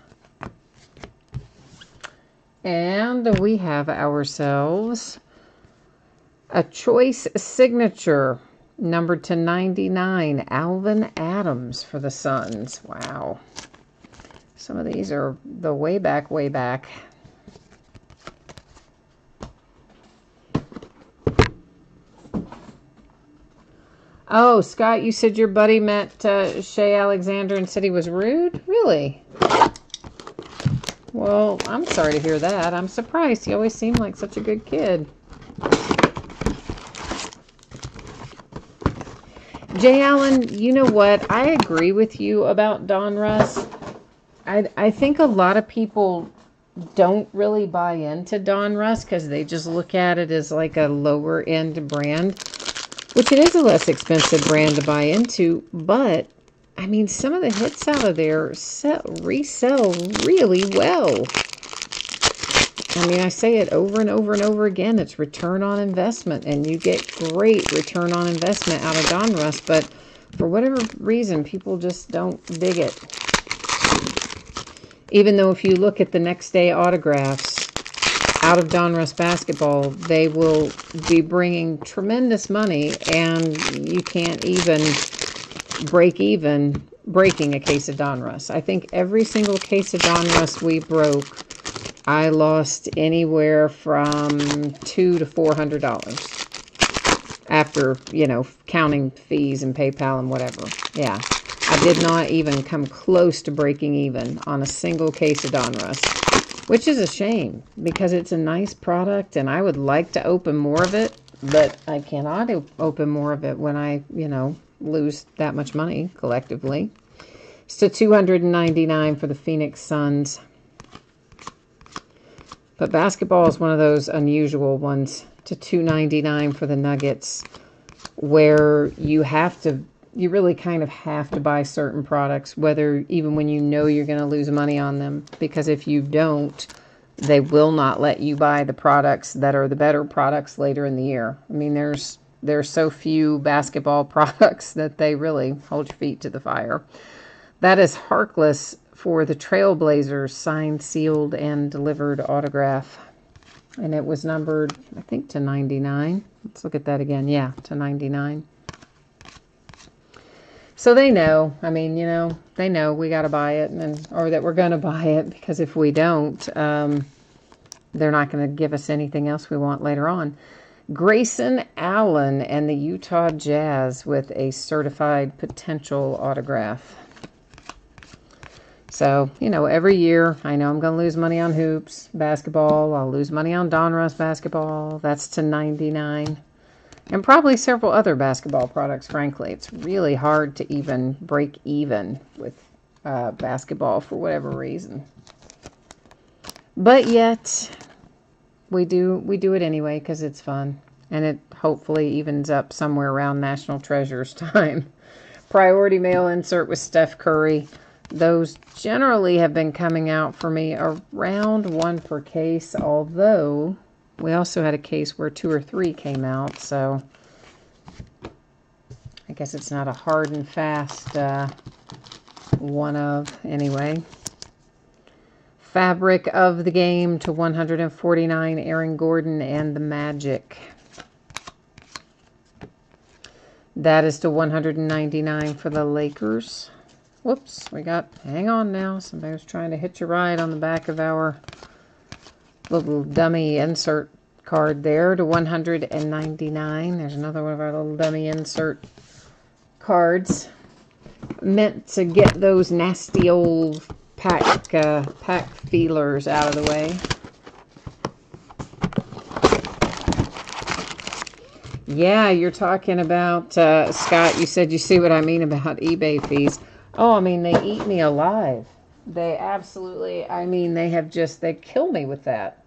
And we have ourselves a choice signature, numbered to 99, Alvin Adams for the Suns. Wow. Some of these are the way back, way back. Oh, Scott, you said your buddy met Shea Alexander and said he was rude? Really? Well, I'm sorry to hear that. I'm surprised. He always seemed like such a good kid. Jay Allen, you know what? I agree with you about Donruss. I think a lot of people don't really buy into Donruss because they just look at it as like a lower end brand. Which it is a less expensive brand to buy into, but, I mean, some of the hits out of there resell really well. I mean, I say it over and over and over again, it's return on investment, and you get great return on investment out of Donruss, but for whatever reason, people just don't dig it. Even though if you look at the next day autographs, out of Donruss basketball, they will be bringing tremendous money, and you can't even breaking a case of Donruss. I think every single case of Donruss we broke, I lost anywhere from $200 to $400 after, you know, counting fees and PayPal and whatever. Yeah, I did not even come close to breaking even on a single case of Donruss. Which is a shame, because it's a nice product, and I would like to open more of it, but I cannot open more of it when I, you know, lose that much money collectively. So $299 for the Phoenix Suns. But basketball is one of those unusual ones, to $299 for the Nuggets, where you really kind of have to buy certain products, even when you know you're going to lose money on them. Because if you don't, they will not let you buy the products that are the better products later in the year. I mean, there's so few basketball products that they really hold your feet to the fire. That is Harkless for the Trailblazers, signed, sealed, and delivered autograph. And it was numbered, I think, to 99. Let's look at that again. Yeah, to 99. So they know. I mean, you know, they know we got to buy it, or that we're going to buy it, because if we don't, they're not going to give us anything else we want later on. Grayson Allen and the Utah Jazz with a certified potential autograph. So, you know, every year, I know I'm going to lose money on hoops, basketball. I'll lose money on Donruss basketball. That's to 99. And probably several other basketball products, frankly. It's really hard to even break even with basketball for whatever reason. But yet, we do it anyway because it's fun. And it hopefully evens up somewhere around National Treasures time. Priority mail insert with Steph Curry. Those generally have been coming out for me around 1 per case, although we also had a case where 2 or 3 came out, so I guess it's not a hard and fast one of anyway. Fabric of the Game to 149, Aaron Gordon and the Magic. That is to 199 for the Lakers. Whoops, hang on now. Somebody was trying to hitch a ride on the back of our little dummy insert card there to 199. There's another one of our little dummy insert cards. Meant to get those nasty old pack feelers out of the way. Yeah, you're talking about, Scott, you said you see what I mean about eBay fees. Oh, I mean, they eat me alive. They absolutely, I mean, they kill me with that.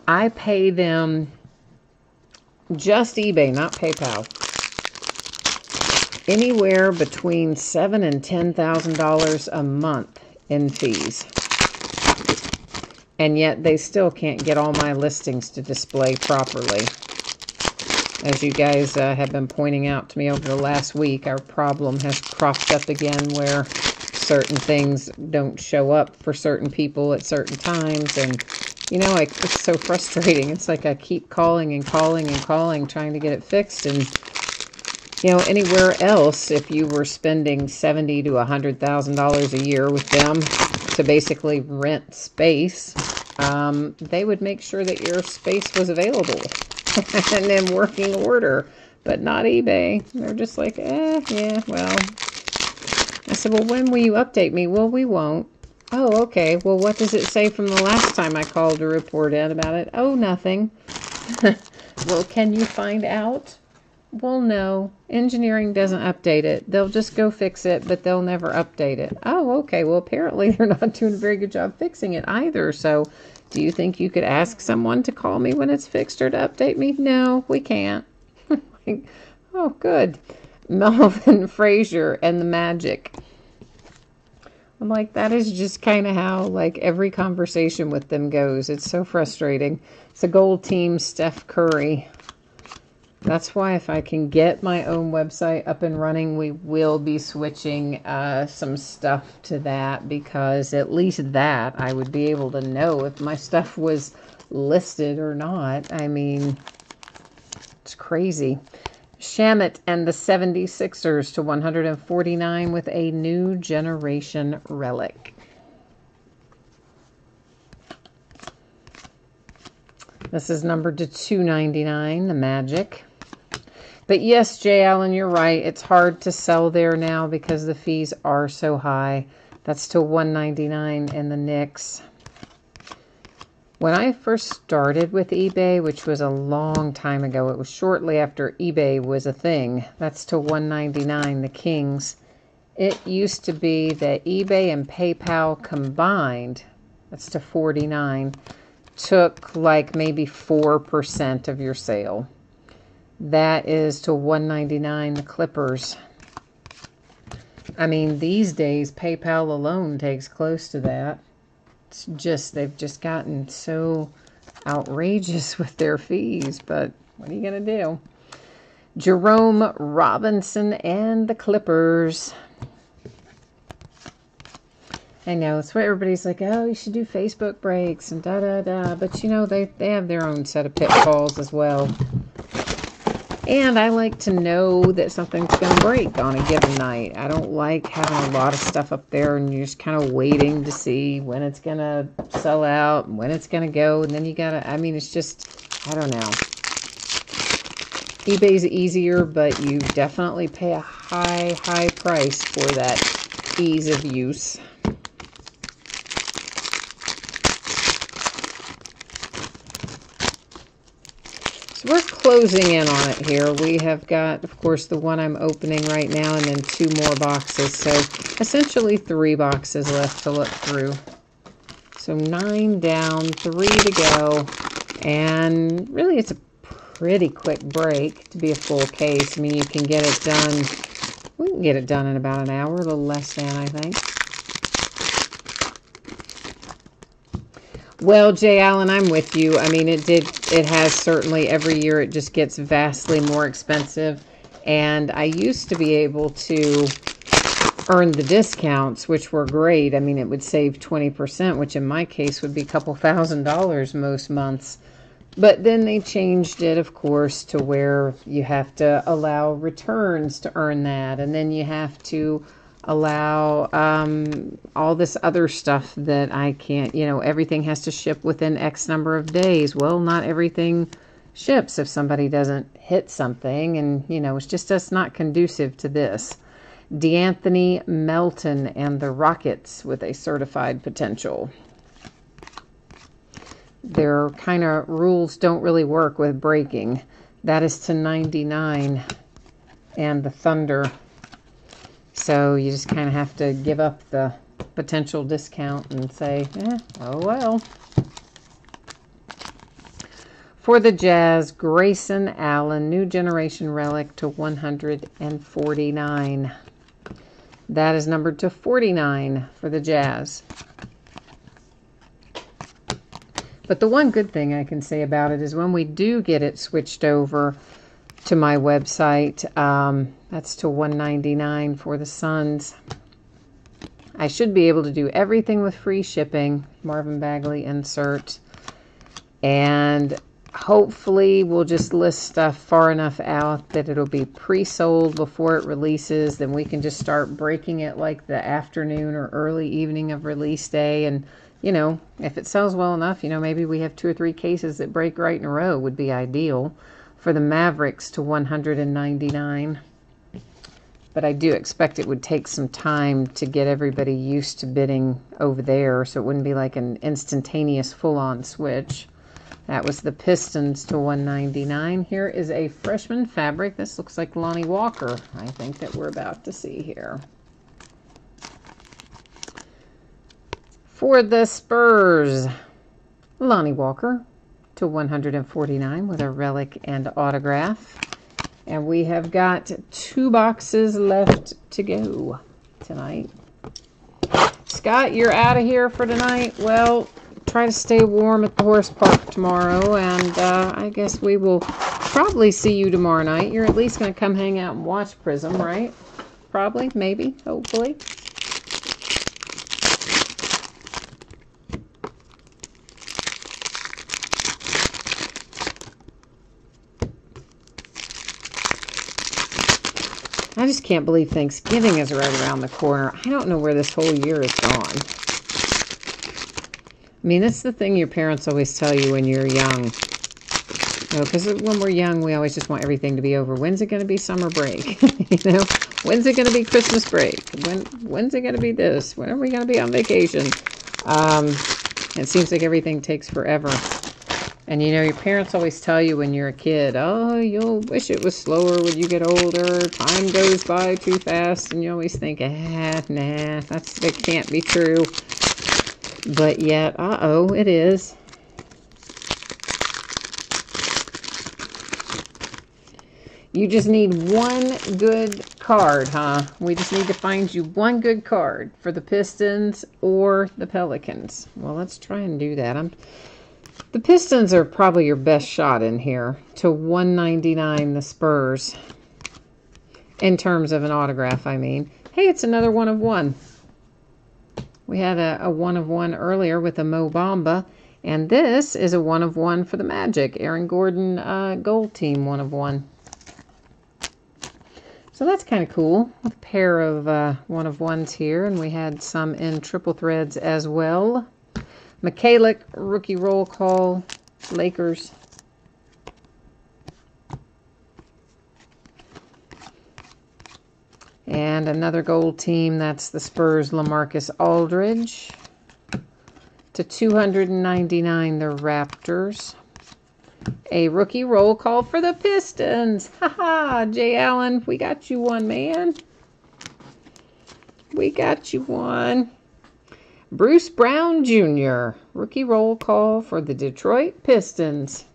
I pay them, just eBay, not PayPal, anywhere between $7,000 and $10,000 a month in fees. And yet they still can't get all my listings to display properly. As you guys have been pointing out to me over the last week, our problem has cropped up again where certain things don't show up for certain people at certain times. And, you know, it's so frustrating. It's like I keep calling and calling and calling, trying to get it fixed. And, you know, anywhere else, if you were spending $70,000 to $100,000 a year with them to basically rent space, they would make sure that your space was available and in working order, but not eBay. They're just like, yeah, well. I said, well, when will you update me? Well, we won't. Oh, okay. Well, what does it say from the last time I called to report in about it? Oh, nothing. Well, can you find out? Well, no. Engineering doesn't update it. They'll just go fix it, but they'll never update it. Oh, okay. Well, apparently they're not doing a very good job fixing it either. So do you think you could ask someone to call me when it's fixed or to update me? No, we can't. Oh, good. Melvin Frazier and the Magic. I'm like, that is just kind of how, like, every conversation with them goes. It's so frustrating. It's a gold team, Steph Curry. That's why if I can get my own website up and running, we will be switching some stuff to that, because at least that I would be able to know if my stuff was listed or not. I mean, it's crazy. Shamit and the 76ers to 149 with a new generation relic. This is numbered to 299, the Magic. But yes, Jay Allen, you're right. It's hard to sell there now because the fees are so high. That's to 199 in the Knicks. When I first started with eBay, which was a long time ago, it was shortly after eBay was a thing. That's to 199, the Kings. It used to be that eBay and PayPal combined, that's to 49, took like maybe 4% of your sale. That is to 199, the Clippers. I mean, these days, PayPal alone takes close to that. It's just, they've just gotten so outrageous with their fees, but what are you going to do? Jerome Robinson and the Clippers. I know, it's what everybody's like, oh, you should do Facebook breaks and da-da-da. But, you know, they have their own set of pitfalls as well. And I like to know that something's going to break on a given night. I don't like having a lot of stuff up there and you're just kind of waiting to see when it's going to sell out, when it's going to go. And then you got to, I mean, it's just, I don't know. eBay's easier, but you definitely pay a high price for that ease of use. So we're closing in on it here. We have got, of course, the one I'm opening right now and then 2 more boxes. So essentially 3 boxes left to look through. So 9 down, 3 to go. And really it's a pretty quick break to be a full case. I mean, you can get it done. We can get it done in about an hour, a little less than, I think. Well, Jay Allen, I'm with you. I mean, it has certainly every year it just gets vastly more expensive. And I used to be able to earn the discounts, which were great. I mean, it would save 20%, which in my case would be a couple $1,000s most months. But then they changed it, of course, to where you have to allow returns to earn that. And then you have to allow all this other stuff that I can't, you know, everything has to ship within X number of days. Well, not everything ships if somebody doesn't hit something. And, you know, it's just not conducive to this. D'Anthony Melton and the Rockets with a certified potential. Their kind of rules don't really work with breaking. That is to 99 and the Thunder. So you just kind of have to give up the potential discount and say, oh well. For the Jazz, Grayson Allen, New Generation Relic to 149. That is numbered to 49 for the Jazz. But the one good thing I can say about it is when we do get it switched over to my website, that's to $199 for the Suns. I should be able to do everything with free shipping. Marvin Bagley insert. And hopefully we'll just list stuff far enough out that it'll be pre-sold before it releases. Then we can just start breaking it like the afternoon or early evening of release day. And, you know, if it sells well enough, you know, maybe we have 2 or 3 cases that break right in a row would be ideal. For the Mavericks to 199. But I do expect it would take some time to get everybody used to bidding over there, so it wouldn't be like an instantaneous full-on switch. That was the Pistons to 199. Here is a freshman fabric. This looks like Lonnie Walker, I think, that we're about to see here. For the Spurs, Lonnie Walker to 149 with a relic and autograph. And we have got 2 boxes left to go tonight. Scott, you're out of here for tonight. Well, try to stay warm at the horse park tomorrow, and I guess we will probably see you tomorrow night. You're at least going to come hang out and watch Prism, right? Probably, maybe, hopefully. I just can't believe Thanksgiving is right around the corner. I don't know where this whole year is gone. I mean, that's the thing your parents always tell you when you're young. You know, because when we're young, we always just want everything to be over. When's it going to be summer break? You know, when's it going to be Christmas break? When's it going to be this? When are we going to be on vacation? It seems like everything takes forever. And, you know, your parents always tell you when you're a kid, oh, you'll wish it was slower when you get older. Time goes by too fast. And you always think, nah, that can't be true. But yet, uh-oh, it is. You just need one good card, huh? We just need to find you one good card for the Pistons or the Pelicans. Well, let's try and do that. The Pistons are probably your best shot in here. To 199, the Spurs. In terms of an autograph, I mean. Hey, it's another one of one. We had a 1 of 1 earlier with a Mo Bamba. And this is a 1 of 1 for the Magic. Aaron Gordon Gold Team 1 of 1. So that's kind of cool. A pair of 1 of 1s here. And we had some in triple threads as well. Mikhailiuk, rookie roll call, Lakers. And another gold team, that's the Spurs, LaMarcus Aldridge. To 299, the Raptors. A rookie roll call for the Pistons. Haha, Jay Allen, we got you one, man. We got you one. Bruce Brown Jr., rookie roll call for the Detroit Pistons.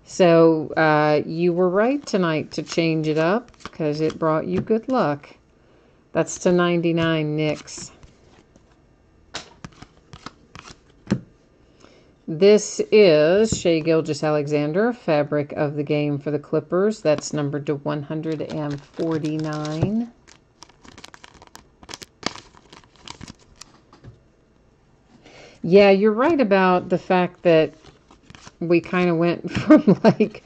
So you were right tonight to change it up because it brought you good luck. That's to 99, Knicks. This is Shai Gilgeous-Alexander, fabric of the game for the Clippers. That's numbered to 149. Yeah, you're right about the fact that we kind of went from like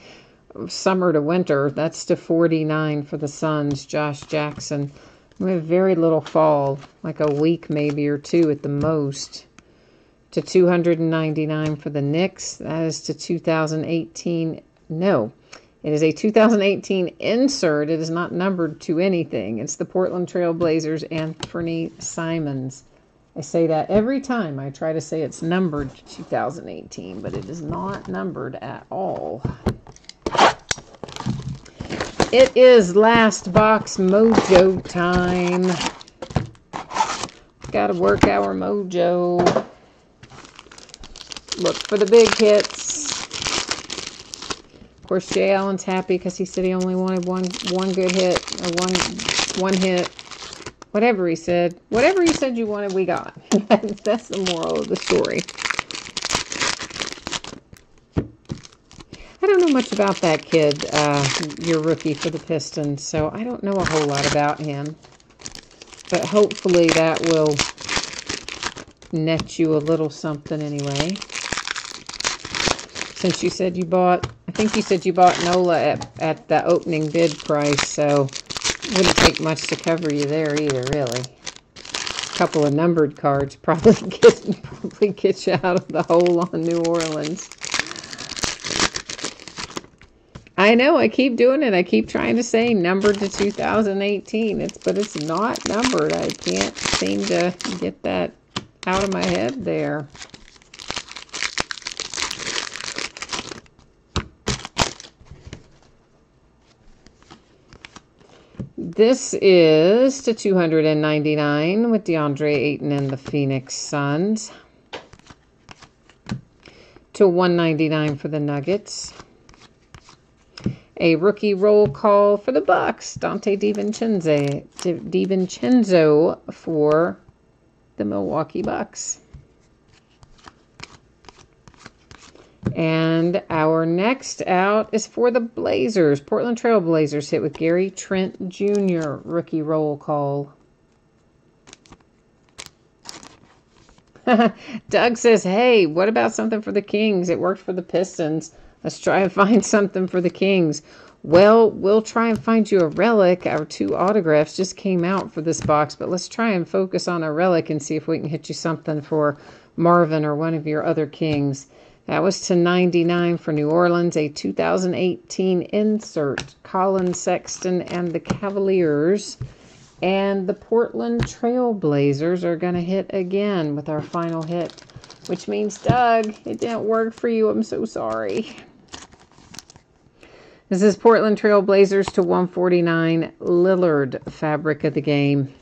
summer to winter. That's to 49 for the Suns, Josh Jackson. We have very little fall, like a week maybe or two at the most. To 299 for the Knicks. That is to 2018. No, it is a 2018 insert. It is not numbered to anything. It's the Portland Trail Blazers, Anthony Simons. I say that every time I try to say it's numbered to 2018, but it is not numbered at all. It is last box mojo time. Got to work our mojo. Look for the big hits. Of course, Jay Allen's happy because he said he only wanted one good hit, or one hit. Whatever he said. Whatever he said you wanted, we got. That's the moral of the story. I don't know much about that kid, your rookie for the Pistons, so I don't know a whole lot about him. But hopefully that will net you a little something anyway. Since you said you bought, I think you said you bought Nola at the opening bid price, so it wouldn't take much to cover you there either, really. A couple of numbered cards probably get you out of the hole on New Orleans. I know, I keep doing it. I keep trying to say numbered to 2018, but it's not numbered. I can't seem to get that out of my head there. This is to 299 with DeAndre Ayton and the Phoenix Suns. To 199 for the Nuggets. A rookie roll call for the Bucks. Dante DiVincenzo for the Milwaukee Bucks. And our next out is for the Blazers. Portland Trail Blazers hit with Gary Trent Jr. Rookie roll call. Doug says, hey, what about something for the Kings? It worked for the Pistons. Let's try and find something for the Kings. Well, we'll try and find you a relic. Our 2 autographs just came out for this box, but let's try and focus on a relic and see if we can hit you something for Marvin or one of your other Kings. That was to 99 for New Orleans, a 2018 insert. Colin Sexton and the Cavaliers. And the Portland Trail Blazers are going to hit again with our final hit. Which means, Doug, it didn't work for you. I'm so sorry. This is Portland Trail Blazers to 149 Lillard, fabric of the game.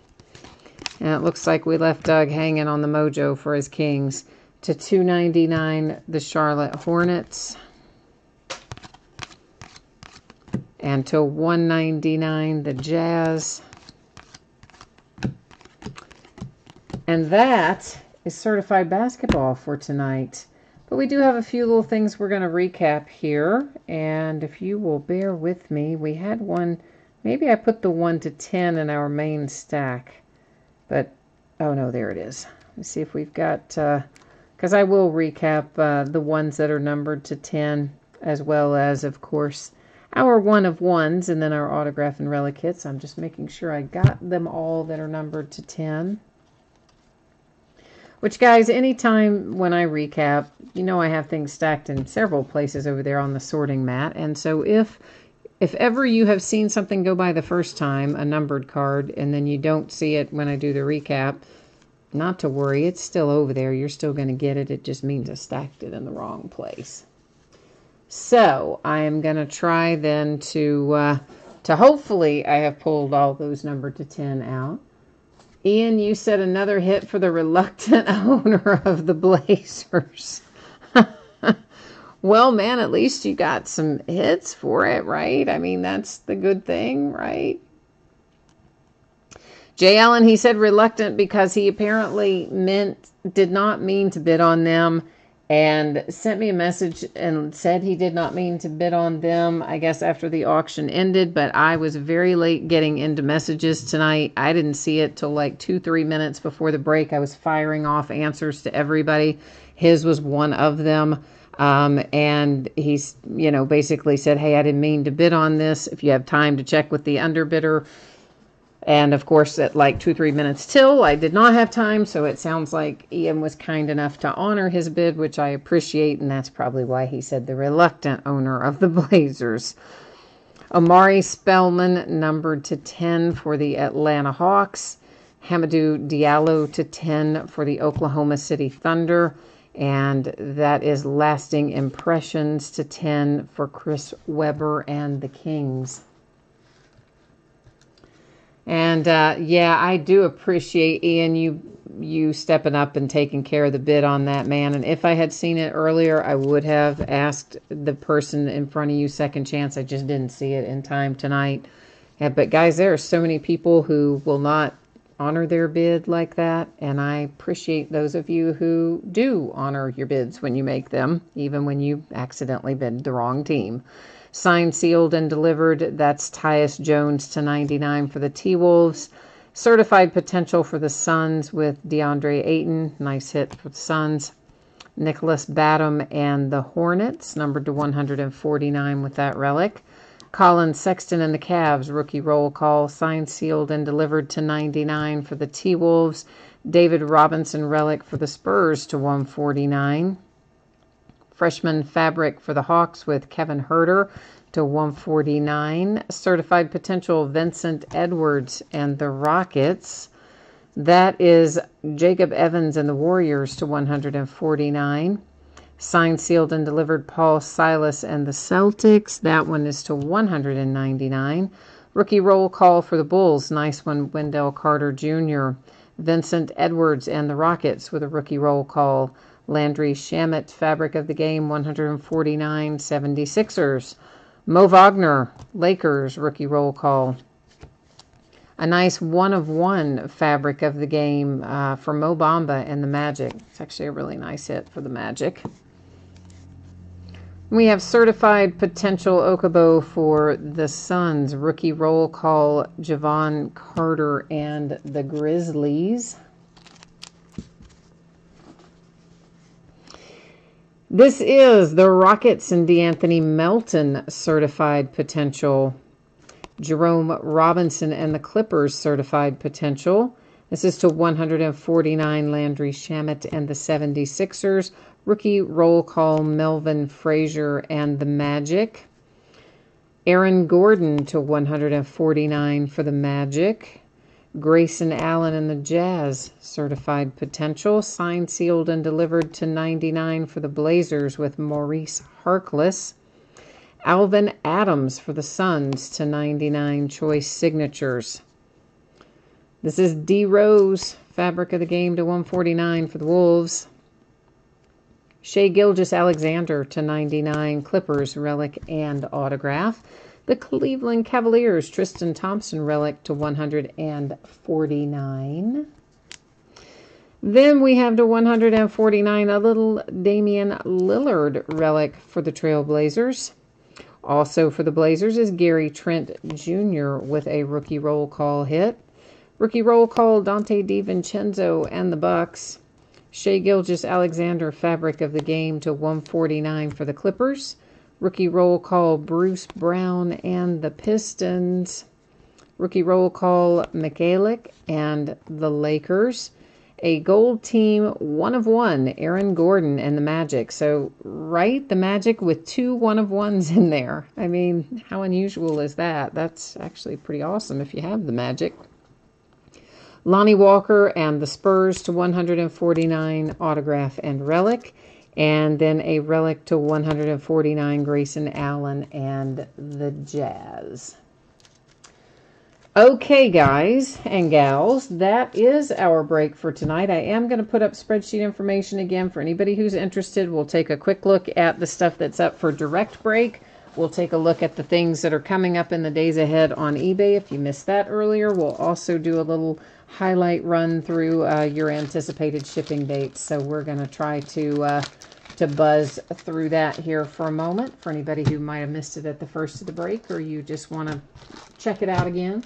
And it looks like we left Doug hanging on the mojo for his Kings. To 299 the Charlotte Hornets. And to 199 the Jazz. And that is certified basketball for tonight. But we do have a few little things we're going to recap here. And if you will bear with me, we had one, maybe I put the 1 to 10 in our main stack. But Oh, no, there it is. Let's see if we've got, because I will recap the ones that are numbered to 10, as well as, of course, our 1 of 1s, and then our autograph and relic hits. I'm just making sure I got them all that are numbered to 10. Which, guys, anytime when I recap, you know I have things stacked in several places over there on the sorting mat. And so if ever you have seen something go by the first time, a numbered card, and then you don't see it when I do the recap, not to worry, it's still over there. You're still going to get it. It just means I stacked it in the wrong place. So I am going to try then to hopefully I have pulled all those numbered to 10 out. Ian, you said another hit for the reluctant owner of the Blazers. Well, man, at least you got some hits for it, right? I mean, that's the good thing, right? Jay Allen, he said reluctant because he apparently did not mean to bid on them, and sent me a message and said he did not mean to bid on them, I guess, after the auction ended. But I was very late getting into messages tonight. I didn't see it till like 2-3 minutes before the break. I was firing off answers to everybody. His was one of them. And he's, basically said, hey, I didn't mean to bid on this. If you have time to check with the underbidder. And of course, at like 2-3 minutes till, I did not have time. So it sounds like Ian was kind enough to honor his bid, which I appreciate. And that's probably why he said the reluctant owner of the Blazers. Omari Spellman numbered to 10 for the Atlanta Hawks. Hamidou Diallo to 10 for the Oklahoma City Thunder. And that is lasting impressions to 10 for Chris Webber and the Kings. And yeah, I do appreciate, Ian, you stepping up and taking care of the bid on that, man. And if I had seen it earlier, I would have asked the person in front of you second chance. I just didn't see it in time tonight. Yeah, but guys, there are so many people who will not honor their bid like that. And I appreciate those of you who do honor your bids when you make them, even when you accidentally bid the wrong team. Signed, sealed, and delivered. That's Tyus Jones to 99 for the T-Wolves. Certified potential for the Suns with DeAndre Ayton. Nice hit for the Suns. Nicholas Batum and the Hornets, numbered to 149 with that relic. Colin Sexton and the Cavs, rookie roll call. Signed, sealed, and delivered to 99 for the T-Wolves. David Robinson relic for the Spurs to 149. Freshman fabric for the Hawks with Kevin Huerter to 149. Certified potential Vincent Edwards and the Rockets. That is Jacob Evans and the Warriors to 149. Signed, sealed, and delivered Paul Silas and the Celtics. That one is to 199. Rookie roll call for the Bulls. Nice one, Wendell Carter Jr. Vincent Edwards and the Rockets with a rookie roll call. Landry Shamet, fabric of the game, 149, 76ers. Mo Wagner, Lakers, rookie roll call. A nice 1 of 1 fabric of the game for Mo Bamba and the Magic. It's actually a really nice hit for the Magic. We have certified potential Okubo for the Suns, rookie roll call, Javon Carter and the Grizzlies. This is the Rockets and DeAnthony Melton certified potential. Jerome Robinson and the Clippers certified potential. This is to 149, Landry Shamet and the 76ers. Rookie roll call, Melvin Frazier and the Magic. Aaron Gordon to 149 for the Magic. Grayson Allen and the Jazz, certified potential. Signed, sealed, and delivered to 99 for the Blazers with Maurice Harkless. Alvin Adams for the Suns to 99 choice signatures. This is D. Rose, fabric of the game to 149 for the Wolves. Shai Gilgeous-Alexander to 99 Clippers relic and autograph. The Cleveland Cavaliers, Tristan Thompson relic to 149. Then we have to 149 a little Damian Lillard relic for the Trailblazers. Also for the Blazers is Gary Trent Jr. with a rookie roll call hit. Rookie roll call, Dante DiVincenzo and the Bucks. Shea Gilgeous-Alexander, fabric of the game to 149 for the Clippers. Rookie roll call, Bruce Brown and the Pistons. Rookie roll call, Mikhailiuk and the Lakers. A gold team 1 of 1, Aaron Gordon and the Magic. So, right, the Magic with 2 1 of 1s in there. I mean, how unusual is that? That's actually pretty awesome if you have the Magic. Lonnie Walker and the Spurs to 149, autograph and relic. And then a relic to 149, Grayson Allen and the Jazz. Okay, guys and gals, that is our break for tonight. I am going to put up spreadsheet information again for anybody who's interested. We'll take a quick look at the stuff that's up for direct break. We'll take a look at the things that are coming up in the days ahead on eBay. If you missed that earlier, we'll also do a little highlight run through your anticipated shipping dates. So we're going to try to buzz through that here for a moment for anybody who might have missed it at the first of the break, or you just want to check it out again.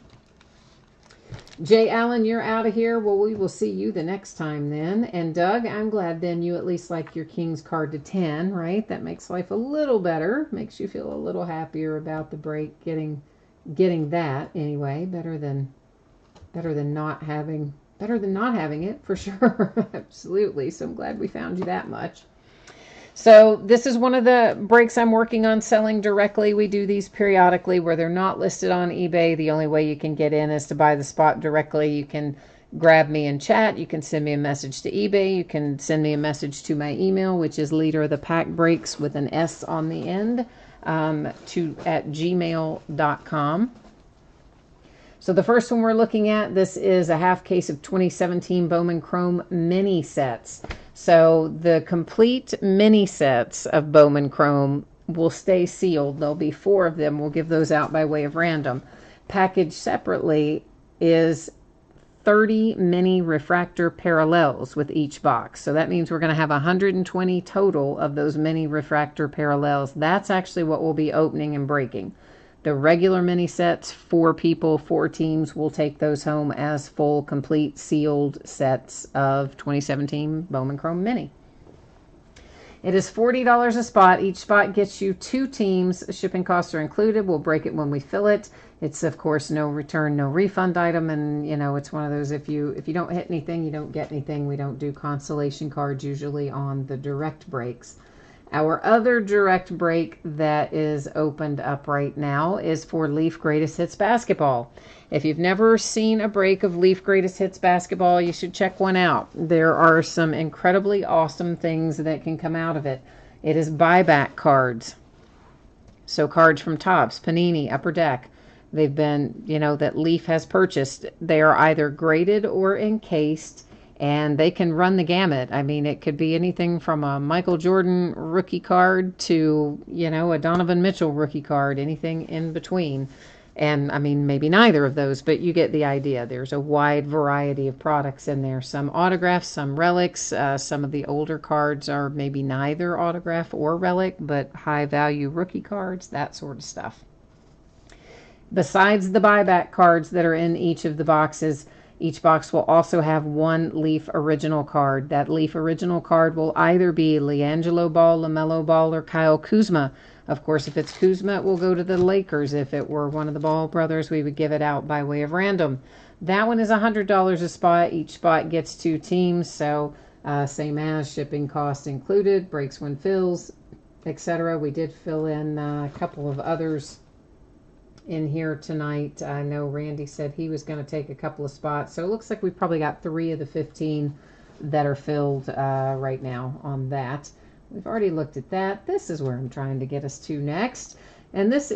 Jay Allen, you're out of here. Well, we will see you the next time then. And Doug, I'm glad then you at least like your King's card to 10, right? That makes life a little better. Makes you feel a little happier about the break getting that anyway. Better than not having it for sure. Absolutely. So I'm glad we found you that much. So this is one of the breaks I'm working on selling directly. We do these periodically where they're not listed on eBay. The only way you can get in is to buy the spot directly. You can grab me in chat. You can send me a message to eBay. You can send me a message to my email, which is leaderofthepackbreaks with an S on the end, at gmail.com. So the first one we're looking at, this is a half case of 2017 Bowman Chrome mini sets. So the complete mini sets of Bowman Chrome will stay sealed. There'll be 4 of them. We'll give those out by way of random. Packaged separately is 30 mini refractor parallels with each box. So that means we're going to have 120 total of those mini refractor parallels. That's actually what we'll be opening and breaking. The regular mini sets, 4 people, 4 teams, will take those home as full, complete, sealed sets of 2017 Bowman Chrome Mini. It is $40 a spot. Each spot gets you 2 teams. Shipping costs are included. We'll break it when we fill it. It's, of course, no return, no refund item. And, you know, it's one of those, if you don't hit anything, you don't get anything. We don't do consolation cards usually on the direct breaks. Our other direct break that is opened up right now is for Leaf Greatest Hits Basketball. If you've never seen a break of Leaf Greatest Hits Basketball, you should check one out. There are some incredibly awesome things that can come out of it. It is buyback cards. So cards from Topps, Panini, Upper Deck. They've been, that Leaf has purchased. They are either graded or encased. And they can run the gamut. I mean, it could be anything from a Michael Jordan rookie card to, a Donovan Mitchell rookie card, anything in between. And, I mean, maybe neither of those, but you get the idea. There's a wide variety of products in there. Some autographs, some relics. Some of the older cards are maybe neither autograph or relic, but high-value rookie cards, that sort of stuff. Besides the buyback cards that are in each of the boxes, each box will also have 1 Leaf original card. That Leaf original card will either be LiAngelo Ball, LaMelo Ball, or Kyle Kuzma. Of course, if it's Kuzma, it will go to the Lakers. If it were one of the Ball brothers, we would give it out by way of random. That one is $100 a spot. Each spot gets 2 teams, so same as shipping costs included, breaks when fills, etc. We did fill in a couple of others in here tonight. I know Randy said he was going to take a couple of spots. So it looks like we've probably got 3 of the 15 that are filled right now on that. We've already looked at that. This is where I'm trying to get us to next. And this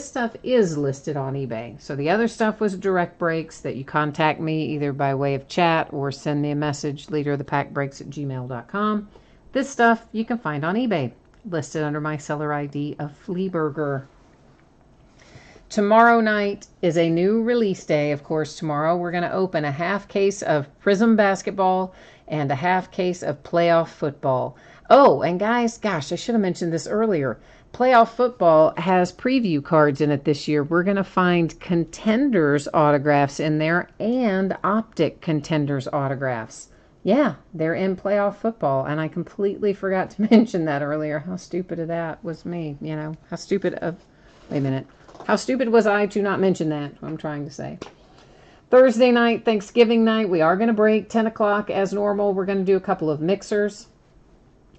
stuff is listed on eBay. So the other stuff was direct breaks that you contact me either by way of chat or send me a message, leaderofthepackbreaks@gmail.com. This stuff you can find on eBay, listed under my seller ID of Fleaburger. Tomorrow night is a new release day. Of course, tomorrow we're going to open a half case of Prism basketball and a half case of playoff football. Oh, and guys, gosh, I should have mentioned this earlier. Playoff football has preview cards in it this year. We're going to find contenders autographs in there and optic contenders autographs. Yeah, they're in playoff football, and I completely forgot to mention that earlier. How stupid of that was me, you know. How stupid of... Wait a minute. How stupid was I to not mention that? I'm trying to say. Thursday night, Thanksgiving night, we are going to break 10 o'clock as normal. We're going to do a couple of mixers.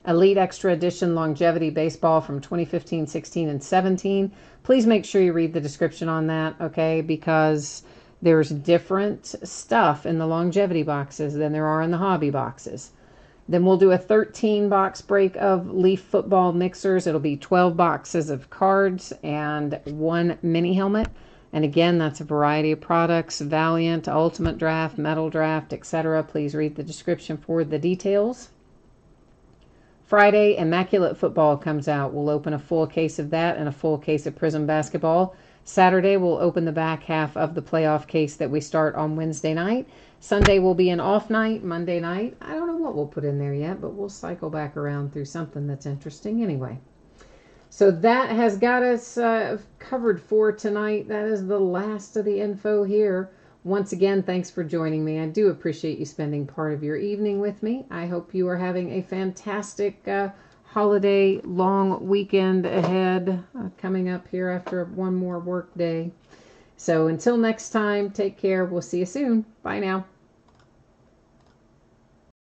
Elite Extra Edition Longevity Baseball from 2015, 16, and 17. Please make sure you read the description on that, okay? Because there's different stuff in the longevity boxes than there are in the hobby boxes. Then we'll do a 13-box break of Leaf Football mixers. It'll be 12 boxes of cards and 1 mini helmet. And again, that's a variety of products, Valiant, Ultimate Draft, Metal Draft, etc. Please read the description for the details. Friday, Immaculate Football comes out. We'll open a full case of that and a full case of Prism Basketball. Saturday, we'll open the back half of the playoff case that we start on Wednesday night. Sunday will be an off night. Monday night, I don't know what we'll put in there yet, but we'll cycle back around through something that's interesting anyway. So that has got us covered for tonight. That is the last of the info here. Once again, thanks for joining me. I do appreciate you spending part of your evening with me. I hope you are having a fantastic holiday long weekend ahead coming up here after one more work day. So until next time, take care. We'll see you soon. Bye now.